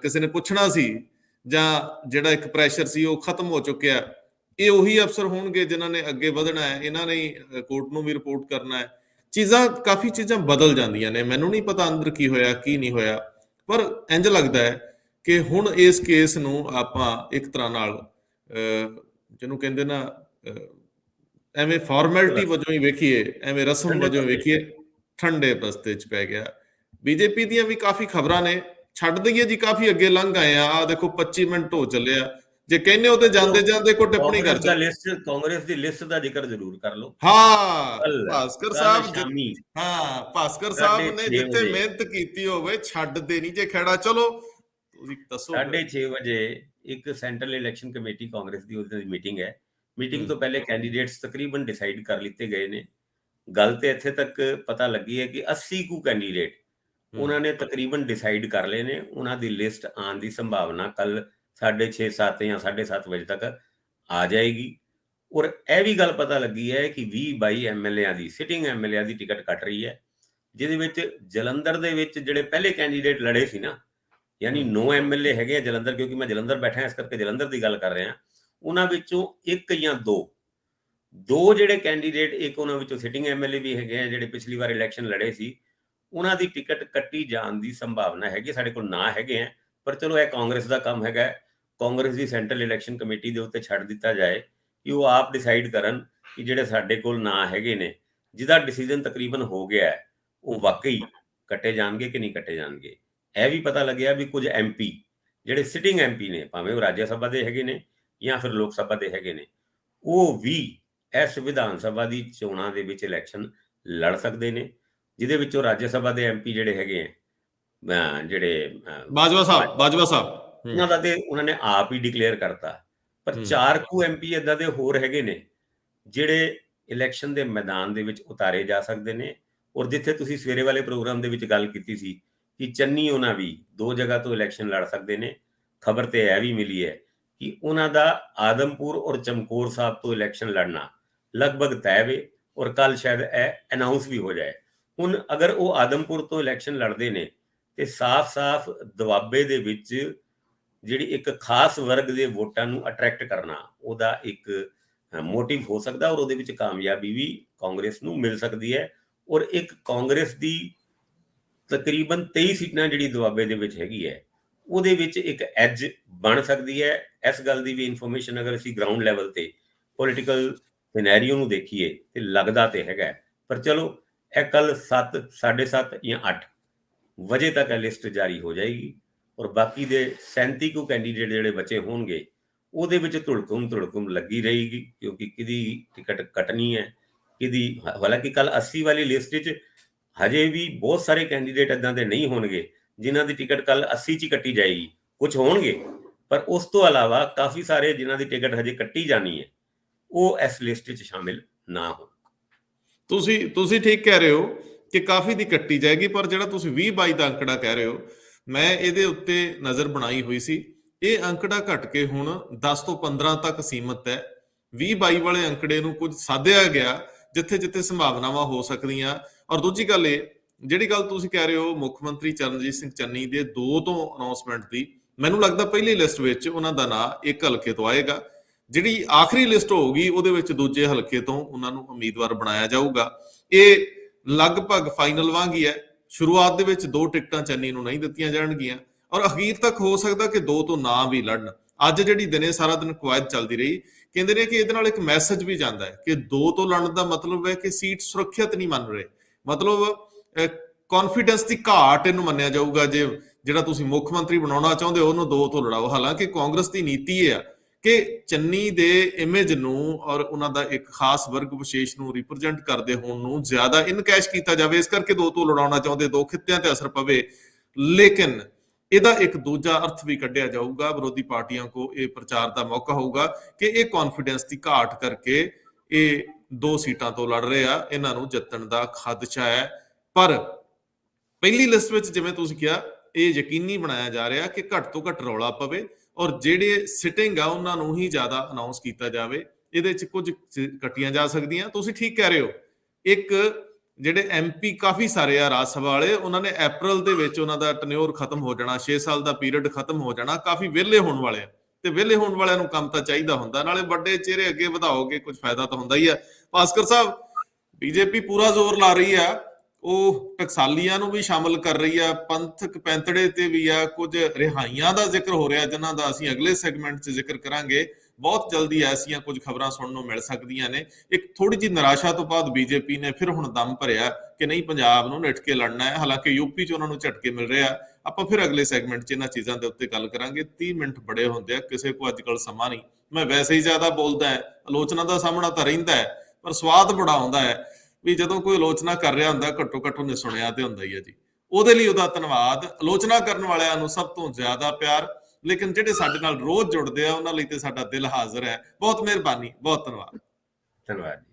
ਕਿਸੇ ਨੇ ਪੁੱਛਣਾ ਸੀ, ਜਾਂ ਜਿਹੜਾ ਇੱਕ ਪ੍ਰੈਸ਼ਰ ਸੀ ਉਹ ਖਤਮ ਹੋ ਚੁੱਕਿਆ। ਇਹ ਉਹੀ ਅਫਸਰ ਹੋਣਗੇ ਜਿਨ੍ਹਾਂ ਨੇ ਅੱਗੇ ਵਧਣਾ ਹੈ, ਇਹਨਾਂ ਨੇ ਕੋਰਟ ਨੂੰ ਵੀ ਰਿਪੋਰਟ ਕਰਨਾ ਹੈ। ਕਾਫੀ ਚੀਜ਼ਾਂ ਬਦਲ ਜਾਂਦੀਆਂ ਨੇ। ਮੈਨੂੰ ਨਹੀਂ ਪਤਾ ਅੰਦਰ ਕੀ ਹੋਇਆ ਕੀ ਨਹੀਂ ਹੋਇਆ, ਪਰ ਇੰਝ ਲੱਗਦਾ ਹੈ ਕਿ ਹੁਣ ਇਸ ਕੇਸ ਨੂੰ ਆਪਾਂ ਇੱਕ ਤਰ੍ਹਾਂ ਨਾਲ, ਜਿਹਨੂੰ ਕਹਿੰਦੇ ਨਾ, ਐਵੇਂ ਫਾਰਮੈਲਿਟੀ ਵਜੋਂ ਹੀ ਵੇਖੀਏ, ਐਵੇਂ ਰਸਮ ਵਜੋਂ ਵੇਖੀਏ, ਠੰਡੇ ਬਸਤੇ 'ਚ ਪੈ ਗਿਆ। ਬੀਜੇਪੀ ਦੀਆਂ ਵੀ ਕਾਫੀ ਖਬਰਾਂ ਨੇ, ਛੱਡ ਦਈਏ ਜੀ, ਕਾਫੀ ਅੱਗੇ ਲੰਘ ਆਏ ਆ। ਦੇਖੋ 25 ਮਿੰਟ ਹੋ ਚੱਲਿਆ, ਜੇ ਕਹਿੰਦੇ ਹੋ ਤੇ ਜਾਂਦੇ ਜਾਂਦੇ ਕੋਈ ਟਿੱਪਣੀ ਕਰ ਚਲੋ। ਕਾਂਗਰਸ ਦੀ ਲਿਸਟ ਦਾ ਜ਼ਿਕਰ ਜ਼ਰੂਰ ਕਰ ਲਓ। ਹਾਂ ਕੱਲ ਭਾਸਕਰ ਕੱਲ ਸਾਹਿਬ ਸ਼ਾਮੀ ਹਾਂ ਭਾਸਕਰ ਸਾਹਿਬ ਨੇ 6:30 ਜਿੱਥੇ ਵਜੇ ਮਿਹਨਤ ਕੀਤੀ ਹੋਵੇ ਛੱਡਦੇ ਨਹੀਂ ਜੇ ਖੜਾ। ਚਲੋ ਤੁਸੀਂ ਦੱਸੋ ਫਿਰ। 6:30 ਵਜੇ ਇੱਕ ਸੈਂਟਰਲ ਇਲੈਕਸ਼ਨ ਕਮੇਟੀ ਕਾਂਗਰਸ ਦੀ ਉਹਦੀ ਮੀਟਿੰਗ ਹੈ। ਮੀਟਿੰਗ ਤੋਂ ਪਹਿਲੇ ਕੈਂਡੀਡੇਟਸ ਤਕਰੀਬਨ ਡਿਸਾਈਡ ਕਰ ਲਿੱਤੇ ਗਏ ਨੇ। ਗੱਲ ਤੇ ਇੱਥੇ ਤੱਕ ਪਤਾ ਲੱਗੀ ਹੈ ਕਿ 80 ਕੁ ਕੈਂਡੀਡੇਟ ਉਹਨਾਂ ਨੇ ਤਕਰੀਬਨ ਡਿਸਾਈਡ ਕਰ ਲਏ ਨੇ। ਉਹਨਾਂ ਦੀ ਲਿਸਟ ਆਉਣ ਦੀ ਸੰਭਾਵਨਾ ਕੱਲ 6:30 7 ਜਾਂ 7:30 ਵਜੇ ਤੱਕ ਆ ਜਾਏਗੀ। ਔਰ ਇਹ ਵੀ ਗੱਲ ਪਤਾ ਲੱਗੀ ਹੈ ਕਿ 20-22 ਐਮਐਲਏਆਂ ਦੀ ਸਿਟਿੰਗ ਐਮਐਲਏਆਂ ਦੀ ਟਿਕਟ ਕੱਟ ਰਹੀ ਹੈ, ਜਿਹਦੇ ਵਿੱਚ ਜਲੰਧਰ ਦੇ ਵਿੱਚ ਜਿਹੜੇ ਪਹਿਲੇ ਕੈਂਡੀਡੇਟ ਲੜੇ ਸੀ ਨਾ, ਯਾਨੀ 9 ਐਮਐਲਏ ਹੈਗੇ ਆ ਜਲੰਧਰ, ਕਿਉਂਕਿ ਮੈਂ ਜਲੰਧਰ ਬੈਠਾ ਇਸ ਕਰਕੇ ਜਲੰਧਰ ਦੀ ਗੱਲ ਕਰ ਰਿਹਾ। ਉਹਨਾਂ ਵਿੱਚੋਂ ਇੱਕ ਜਾਂ ਦੋ ਜਿਹੜੇ ਕੈਂਡੀਡੇਟ, ਇੱਕ ਉਹਨਾਂ ਵਿੱਚੋਂ ਸਿਟਿੰਗ ਐਮਐਲਏ ਵੀ ਹੈਗੇ ਆ ਜਿਹੜੇ ਪਿਛਲੀ ਵਾਰ ਇਲੈਕਸ਼ਨ ਲੜੇ ਸੀ, ਉਹਨਾਂ ਦੀ ਟਿਕਟ ਕੱਟੀ ਜਾਣ ਦੀ ਸੰਭਾਵਨਾ ਹੈਗੀ। ਸਾਡੇ ਕੋਲ ਨਾਂ ਹੈਗੇ ਆ, ਪਰ ਚਲੋ ਇਹ ਕਾਂਗਰਸ ਦਾ ਕੰਮ ਹੈਗਾ। ਕਾਂਗਰਸ ਦੀ ਸੈਂਟਰਲ ਇਲੈਕਸ਼ਨ ਕਮੇਟੀ ਦੇ ਉੱਤੇ ਛੱਡ ਦਿੱਤਾ ਜਾਏ ਕਿ ਉਹ ਆਪ ਡਿਸਾਈਡ ਕਰਨ ਕਿ ਜਿਹੜੇ ਸਾਡੇ ਕੋਲ ਨਾਂ ਹੈਗੇ ਨੇ, ਜਿਹਦਾ ਡਿਸੀਜਨ ਤਕਰੀਬਨ ਹੋ ਗਿਆ ਹੈ, ਉਹ ਵਾਕਈ ਕੱਟੇ ਜਾਣਗੇ ਕਿ ਨਹੀਂ ਕੱਟੇ ਜਾਣਗੇ। ਇਹ ਵੀ ਪਤਾ ਲੱਗਿਆ ਵੀ ਕੁਝ ਐਮਪੀ ਜਿਹੜੇ ਸਿਟਿੰਗ ਐਮਪੀ ਨੇ, ਭਾਵੇਂ ਉਹ ਰਾਜ ਸਭਾ ਦੇ ਹੈਗੇ ਨੇ ਜਾਂ ਫਿਰ ਲੋਕ ਸਭਾ ਦੇ ਹੈਗੇ ਨੇ, ਉਹ ਵੀ ਇਸ ਵਿਧਾਨ ਸਭਾ ਦੀ ਚੋਣਾਂ ਦੇ ਵਿੱਚ ਇਲੈਕਸ਼ਨ ਲੜ ਸਕਦੇ ਨੇ। ਜਿਹਦੇ ਵਿੱਚੋਂ ਰਾਜ ਸਭਾ ਦੇ ਐਮਪੀ ਜਿਹੜੇ ਹੈਗੇ ਆ, ਜਿਹੜੇ ਬਾਜਵਾ ਸਾਹਿਬ ਉਹਨਾਂ ਦਾ ਤੇ ਉਹਨਾਂ ਨੇ ਆਪ ਹੀ ਡਿਕਲੇਅਰ ਕਰਤਾ। ਪਰ 4 ਕੁ ਐਮਪੀ ਏਦਾਂ ਦੇ ਹੋਰ ਹੈਗੇ ਨੇ ਜਿਹੜੇ ਇਲੈਕਸ਼ਨ ਦੇ ਮੈਦਾਨ ਦੇ ਵਿੱਚ ਉਤਾਰੇ ਜਾ ਸਕਦੇ ਨੇ। ਔਰ ਜਿੱਥੇ ਤੁਸੀਂ ਸਵੇਰੇ ਵਾਲੇ ਪ੍ਰੋਗਰਾਮ ਦੇ ਵਿੱਚ ਗੱਲ ਕੀਤੀ ਸੀ ਕਿ ਚੰਨੀ ਉਹਨਾਂ ਵੀ 2 ਜਗ੍ਹਾ ਤੋਂ ਇਲੈਕਸ਼ਨ ਲੜ ਸਕਦੇ ਨੇ, ਖਬਰ ਤੇ ਇਹ ਵੀ ਮਿਲੀ ਹੈ ਕਿ ਉਹਨਾਂ ਦਾ ਆਦਮਪੁਰ ਔਰ ਚਮਕੌਰ ਸਾਹਿਬ ਤੋਂ ਇਲੈਕਸ਼ਨ ਲੜਨਾ ਲਗਭਗ ਤੈਅ ਵੇ, ਔਰ ਕੱਲ ਸ਼ਾਇਦ ਇਹ ਅਨਾਉਂਸ ਵੀ ਹੋ ਜਾਏ। ਹੁਣ ਅਗਰ ਉਹ ਆਦਮਪੁਰ ਤੋਂ ਇਲੈਕਸ਼ਨ ਲੜਦੇ ਨੇ ਤੇ ਸਾਫ਼-ਸਾਫ਼ ਦੁਆਬੇ ਦੇ ਵਿੱਚ ਜਿਹੜੀ ਇੱਕ ਖਾਸ ਵਰਗ ਦੇ ਵੋਟਾਂ ਨੂੰ ਅਟਰੈਕਟ ਕਰਨਾ ਉਹਦਾ ਇੱਕ ਮੋਟਿਵ ਹੋ ਸਕਦਾ, ਔਰ ਉਹਦੇ ਵਿੱਚ ਕਾਮਯਾਬੀ ਵੀ ਕਾਂਗਰਸ ਨੂੰ ਮਿਲ ਸਕਦੀ ਹੈ। ਔਰ ਇੱਕ ਕਾਂਗਰਸ ਦੀ ਤਕਰੀਬਨ 23 ਸੀਟਾਂ ਜਿਹੜੀ ਦੁਆਬੇ ਦੇ ਵਿੱਚ ਹੈਗੀ ਹੈ, ਉਹਦੇ ਵਿੱਚ ਇੱਕ ਐਜ ਬਣ ਸਕਦੀ ਹੈ। ਇਸ ਗੱਲ ਦੀ ਵੀ ਇਨਫੋਰਮੇਸ਼ਨ ਅਗਰ ਅਸੀਂ ਗਰਾਊਂਡ ਲੈਵਲ ਤੇ ਪੋਲੀਟੀਕਲ ਸਿਨੈਰੀਓ ਨੂੰ ਦੇਖੀਏ ਤੇ ਲੱਗਦਾ ਤੇ ਹੈਗਾ। ਪਰ ਚਲੋ ਇਹ ਕੱਲ 7, 7:30 ਜਾਂ 8 ਵਜੇ ਤੱਕ ਲਿਸਟ ਜਾਰੀ ਹੋ ਜਾਏਗੀ, ਔਰ ਬਾਕੀ ਦੇ 37 ਕੁ ਕੈਂਡੀਡੇਟ ਜਿਹੜੇ ਬਚੇ ਹੋਣਗੇ ਉਹਦੇ ਵਿੱਚ ਧੁੜਕੁਮ ਲੱਗੀ ਰਹੇਗੀ, ਕਿਉਂਕਿ ਕਿਹਦੀ ਟਿਕਟ ਕੱਟਣੀ ਹੈ ਕਿਹਦੀ। ਹਾਲਾਂਕਿ ਕੱਲ 80 ਵਾਲੀ ਲਿਸਟ ਵਿੱਚ ਹਜੇ ਵੀ ਬਹੁਤ ਸਾਰੇ ਕੈਂਡੀਡੇਟ ਇੱਦਾਂ ਦੇ ਨਹੀਂ ਹੋਣਗੇ ਜਿਨ੍ਹਾਂ ਦੀ ਟਿਕਟ ਕੱਲ 80 'ਚ ਕੱਟੀ ਜਾਏਗੀ। ਕੁਝ ਹੋਣਗੇ, ਪਰ ਉਸ ਤੋਂ ਇਲਾਵਾ ਕਾਫੀ ਸਾਰੇ ਜਿਨ੍ਹਾਂ ਦੀ ਟਿਕਟ ਹਜੇ ਕੱਟੀ ਜਾਣੀ ਹੈ ਉਹ ਇਸ ਲਿਸਟ ਵਿੱਚ ਸ਼ਾਮਿਲ ਨਾ ਹੋਣ। ਤੁਸੀਂ ਠੀਕ ਕਹਿ ਰਹੇ ਹੋ ਕਿ ਕਾਫੀ ਦੀ ਕੱਟੀ ਜਾਏਗੀ, ਪਰ ਜਿਹੜਾ ਤੁਸੀਂ 20-22 ਦਾ ਅੰਕੜਾ ਕਹਿ ਰਹੇ ਹੋ, ਮੈਂ ਇਹਦੇ ਉੱਤੇ ਨਜ਼ਰ ਬਣਾਈ ਹੋਈ ਸੀ। ਇਹ ਅੰਕੜਾ ਘਟ ਕੇ ਹੁਣ 10 ਤੋਂ 15 ਤੱਕ ਸੀਮਤ ਹੈ। 20-22 ਵਾਲੇ ਅੰਕੜੇ ਨੂੰ ਕੁਝ ਸਾਧਿਆ ਗਿਆ ਜਿੱਥੇ ਜਿੱਥੇ ਸੰਭਾਵਨਾਵਾਂ ਹੋ ਸਕਦੀਆਂ। ਔਰ ਦੂਜੀ ਗੱਲ ਇਹ, ਜਿਹੜੀ ਗੱਲ ਤੁਸੀਂ ਕਹਿ ਰਹੇ ਹੋ ਮੁੱਖ ਮੰਤਰੀ ਚਰਨਜੀਤ ਸਿੰਘ ਚੰਨੀ ਦੇ 2 ਤੋਂ ਅਨਾਉਂਸਮੈਂਟ ਦੀ, ਮੈਨੂੰ ਲੱਗਦਾ ਪਹਿਲੀ ਲਿਸਟ ਵਿੱਚ ਉਹਨਾਂ ਦਾ ਨਾਂ ਇੱਕ ਹਲਕੇ ਤੋਂ ਆਏਗਾ। ਜਿਹੜੀ ਆਖਰੀ ਲਿਸਟ ਹੋਊਗੀ ਉਹਦੇ ਵਿੱਚ ਦੂਜੇ ਹਲਕੇ ਤੋਂ ਉਹਨਾਂ ਨੂੰ ਉਮੀਦਵਾਰ ਬਣਾਇਆ ਜਾਊਗਾ। ਇਹ ਲਗਭਗ ਫਾਈਨਲ ਵਾਂਗ ਹੀ ਹੈ। ਸ਼ੁਰੂਆਤ ਦੇ ਵਿੱਚ 2 ਟਿਕਟਾਂ ਚੰਨੀ ਨੂੰ ਨਹੀਂ ਦਿੱਤੀਆਂ ਜਾਣਗੀਆਂ, ਔਰ ਅਖੀਰ ਤੱਕ ਹੋ ਸਕਦਾ ਕਿ 2 ਤੋਂ ਨਾ ਵੀ ਲੜਨ। ਅੱਜ ਜਿਹੜੀ ਦਿਨੇ ਸਾਰਾ ਦਿਨ ਕਵਾਇਦ ਚੱਲਦੀ ਰਹੀ, ਕਹਿੰਦੇ ਨੇ ਕਿ ਇਹਦੇ ਨਾਲ ਇੱਕ ਮੈਸੇਜ ਵੀ ਜਾਂਦਾ ਹੈ ਕਿ 2 ਤੋਂ ਲੜਨ ਦਾ ਮਤਲਬ ਹੈ ਕਿ ਸੀਟ ਸੁਰੱਖਿਅਤ ਨਹੀਂ ਮੰਨ ਰਹੇ, ਮਤਲਬ ਕੌਨਫੀਡੈਂਸ ਦੀ ਘਾਟ ਇਹਨੂੰ ਮੰਨਿਆ ਜਾਊਗਾ। ਜੇ ਜਿਹੜਾ ਤੁਸੀਂ ਮੁੱਖ ਮੰਤਰੀ ਬਣਾਉਣਾ ਚਾਹੁੰਦੇ ਹੋ ਉਹਨੂੰ 2 ਤੋਂ ਲੜਾਓ। ਹਾਲਾਂਕਿ ਕਾਂਗਰਸ ਦੀ ਨੀਤੀ ਇਹ ਆ ਕਿ ਚੰਨੀ ਦੇ ਇਮੇਜ ਨੂੰ ਔਰ ਉਹਨਾਂ ਦਾ ਇੱਕ ਖਾਸ ਵਰਗ ਵਿਸ਼ੇਸ਼ ਨੂੰ ਰਿਪਰੈਜ਼ੈਂਟ ਕਰਦੇ ਹੋਣ ਨੂੰ ਜ਼ਿਆਦਾ ਇਨਕੈਸ਼ ਕੀਤਾ ਜਾਵੇ, ਇਸ ਕਰਕੇ 2 ਤੋਂ ਲੜਾਉਣਾ ਚਾਹੁੰਦੇ, 2 ਖਿੱਤਿਆਂ ਤੇ ਅਸਰ ਪਵੇ। ਲੇਕਿਨ ਇਹਦਾ ਇੱਕ ਦੂਜਾ ਅਰਥ ਵੀ ਕੱਢਿਆ ਜਾਊਗਾ, ਵਿਰੋਧੀ ਪਾਰਟੀਆਂ ਕੋ ਇਹ ਪ੍ਰਚਾਰ ਦਾ ਮੌਕਾ ਹੋਊਗਾ ਕਿ ਇਹ ਕੌਨਫੀਡੈਂਸ ਦੀ ਘਾਟ ਕਰਕੇ ਇਹ 2 ਸੀਟਾਂ ਤੋਂ ਲੜ ਰਹੇ ਆ, ਇਹਨਾਂ ਨੂੰ ਜਿੱਤਣ ਦਾ ਖਦਸ਼ਾ ਹੈ। ਪਰ ਪਹਿਲੀ ਲਿਸਟ ਵਿੱਚ ਜਿਵੇਂ ਤੁਸੀਂ ਕਿਹਾ, ਇਹ ਯਕੀਨੀ ਬਣਾਇਆ ਜਾ ਰਿਹਾ ਕਿ ਘੱਟ ਤੋਂ ਘੱਟ ਰੌਲਾ ਪਵੇ ਔਰ ਜਿਹੜੇ ਸਿਟਿੰਗ ਆ ਉਹਨਾਂ ਨੂੰ ਹੀ ਜ਼ਿਆਦਾ ਅਨਾਉਂਸ ਕੀਤਾ ਜਾਵੇ। ਇਹਦੇ 'ਚ ਕੁਝ ਕੱਟੀਆਂ ਜਾ ਸਕਦੀਆਂ। ਤੁਸੀਂ ਠੀਕ ਕਹਿ ਰਹੇ ਹੋ, ਇੱਕ ਜਿਹੜੇ ਐਮਪੀ ਕਾਫੀ ਸਾਰੇ ਆ ਰਾਜ ਸਭਾ ਵਾਲੇ, ਉਹਨਾਂ ਨੇ ਅਪ੍ਰੈਲ ਦੇ ਵਿੱਚ ਉਹਨਾਂ ਦਾ ਟਨਿਓਰ ਖਤਮ ਹੋ ਜਾਣਾ, 6 ਸਾਲ ਦਾ ਪੀਰੀਅਡ ਖਤਮ ਹੋ ਜਾਣਾ, ਕਾਫੀ ਵਿਹਲੇ ਹੋਣ ਵਾਲੇ ਆ। ਤੇ ਵਿਹਲੇ ਹੋਣ ਵਾਲਿਆਂ ਨੂੰ ਕੰਮ ਤਾਂ ਚਾਹੀਦਾ ਹੁੰਦਾ, ਨਾਲੇ ਵੱਡੇ ਚਿਹਰੇ ਅੱਗੇ ਵਧਾਓਗੇ ਕੁਝ ਫਾਇਦਾ ਤਾਂ ਹੁੰਦਾ ਹੀ ਆ। ਭਾਸਕਰ ਸਾਹਿਬ, ਬੀਜੇਪੀ ਪੂਰਾ ਜ਼ੋਰ ਲਾ ਰਹੀ ਆ, ਉਹ ਟਕਸਾਲੀਆਂ ਨੂੰ ਵੀ ਸ਼ਾਮਲ ਕਰ ਰਹੀ ਆ, ਪੰਥਕ ਪੈਂਤੜੇ ਤੇ ਵੀ ਆ, ਕੁਝ ਰਿਹਾਈਆਂ ਦਾ ਜ਼ਿਕਰ ਹੋ ਰਿਹਾ ਜਿਨ੍ਹਾਂ ਦਾ ਅਸੀਂ ਅਗਲੇ ਸੈਗਮੈਂਟ 'ਚ ਜ਼ਿਕਰ ਕਰਾਂਗੇ। ਬਹੁਤ ਜਲਦੀ ਐਸੀਆਂ ਕੁਝ ਖਬਰਾਂ ਸੁਣਨ ਨੂੰ ਮਿਲ ਸਕਦੀਆਂ ਨੇ। ਇੱਕ ਥੋੜੀ ਜਿਹੀ ਨਿਰਾਸ਼ਾ ਤੋਂ ਬਾਅਦ ਬੀਜੇਪੀ ਨੇ ਫਿਰ ਹੁਣ ਦਮ ਭਰਿਆ ਕਿ ਨਹੀਂ, ਪੰਜਾਬ ਨੂੰ ਨਿੱਠ ਕੇ ਲੜਨਾ ਹੈ। ਹਾਲਾਂਕਿ ਯੂਪੀ 'ਚ ਉਹਨਾਂ ਨੂੰ ਝਟਕੇ ਮਿਲ ਰਹੇ ਆ। ਆਪਾਂ ਫਿਰ ਅਗਲੇ ਸੈਗਮੈਂਟ 'ਚ ਇਹਨਾਂ ਚੀਜ਼ਾਂ ਦੇ ਉੱਤੇ ਗੱਲ ਕਰਾਂਗੇ। 30 ਮਿੰਟ ਬੜੇ ਹੁੰਦੇ ਆ, ਕਿਸੇ ਕੋ ਅੱਜ ਕੱਲ੍ਹ ਸਮਾਂ ਨਹੀਂ। ਮੈਂ ਵੈਸੇ ਹੀ ਜ਼ਿਆਦਾ ਬੋਲਦਾ ਹੈ, ਆਲੋਚਨਾ ਦਾ ਸਾਹਮਣਾ ਤਾਂ ਰਹਿੰਦਾ ਹੈ, ਪਰ ਸਵਾਦ ਬੜਾ ਆਉਂਦਾ ਹੈ ਵੀ ਜਦੋਂ ਕੋਈ ਆਲੋਚਨਾ ਕਰ ਰਿਹਾ ਹੁੰਦਾ, ਘੱਟੋ ਘੱਟ ਉਹਨੇ ਸੁਣਿਆ ਤੇ ਹੁੰਦਾ ਹੀ ਹੈ ਜੀ। ਉਹਦੇ ਲਈ ਉਹਦਾ ਧੰਨਵਾਦ। ਆਲੋਚਨਾ ਕਰਨ ਵਾਲਿਆਂ ਨੂੰ ਸਭ ਤੋਂ ਜ਼ਿਆਦਾ ਪਿਆਰ, ਲੇਕਿਨ ਜਿਹੜੇ ਸਾਡੇ ਨਾਲ ਰੋਜ਼ ਜੁੜਦੇ ਆ ਉਹਨਾਂ ਲਈ ਤੇ ਸਾਡਾ ਦਿਲ ਹਾਜ਼ਰ ਹੈ। ਬਹੁਤ ਮਿਹਰਬਾਨੀ, ਬਹੁਤ ਧੰਨਵਾਦ। ਧੰਨਵਾਦ।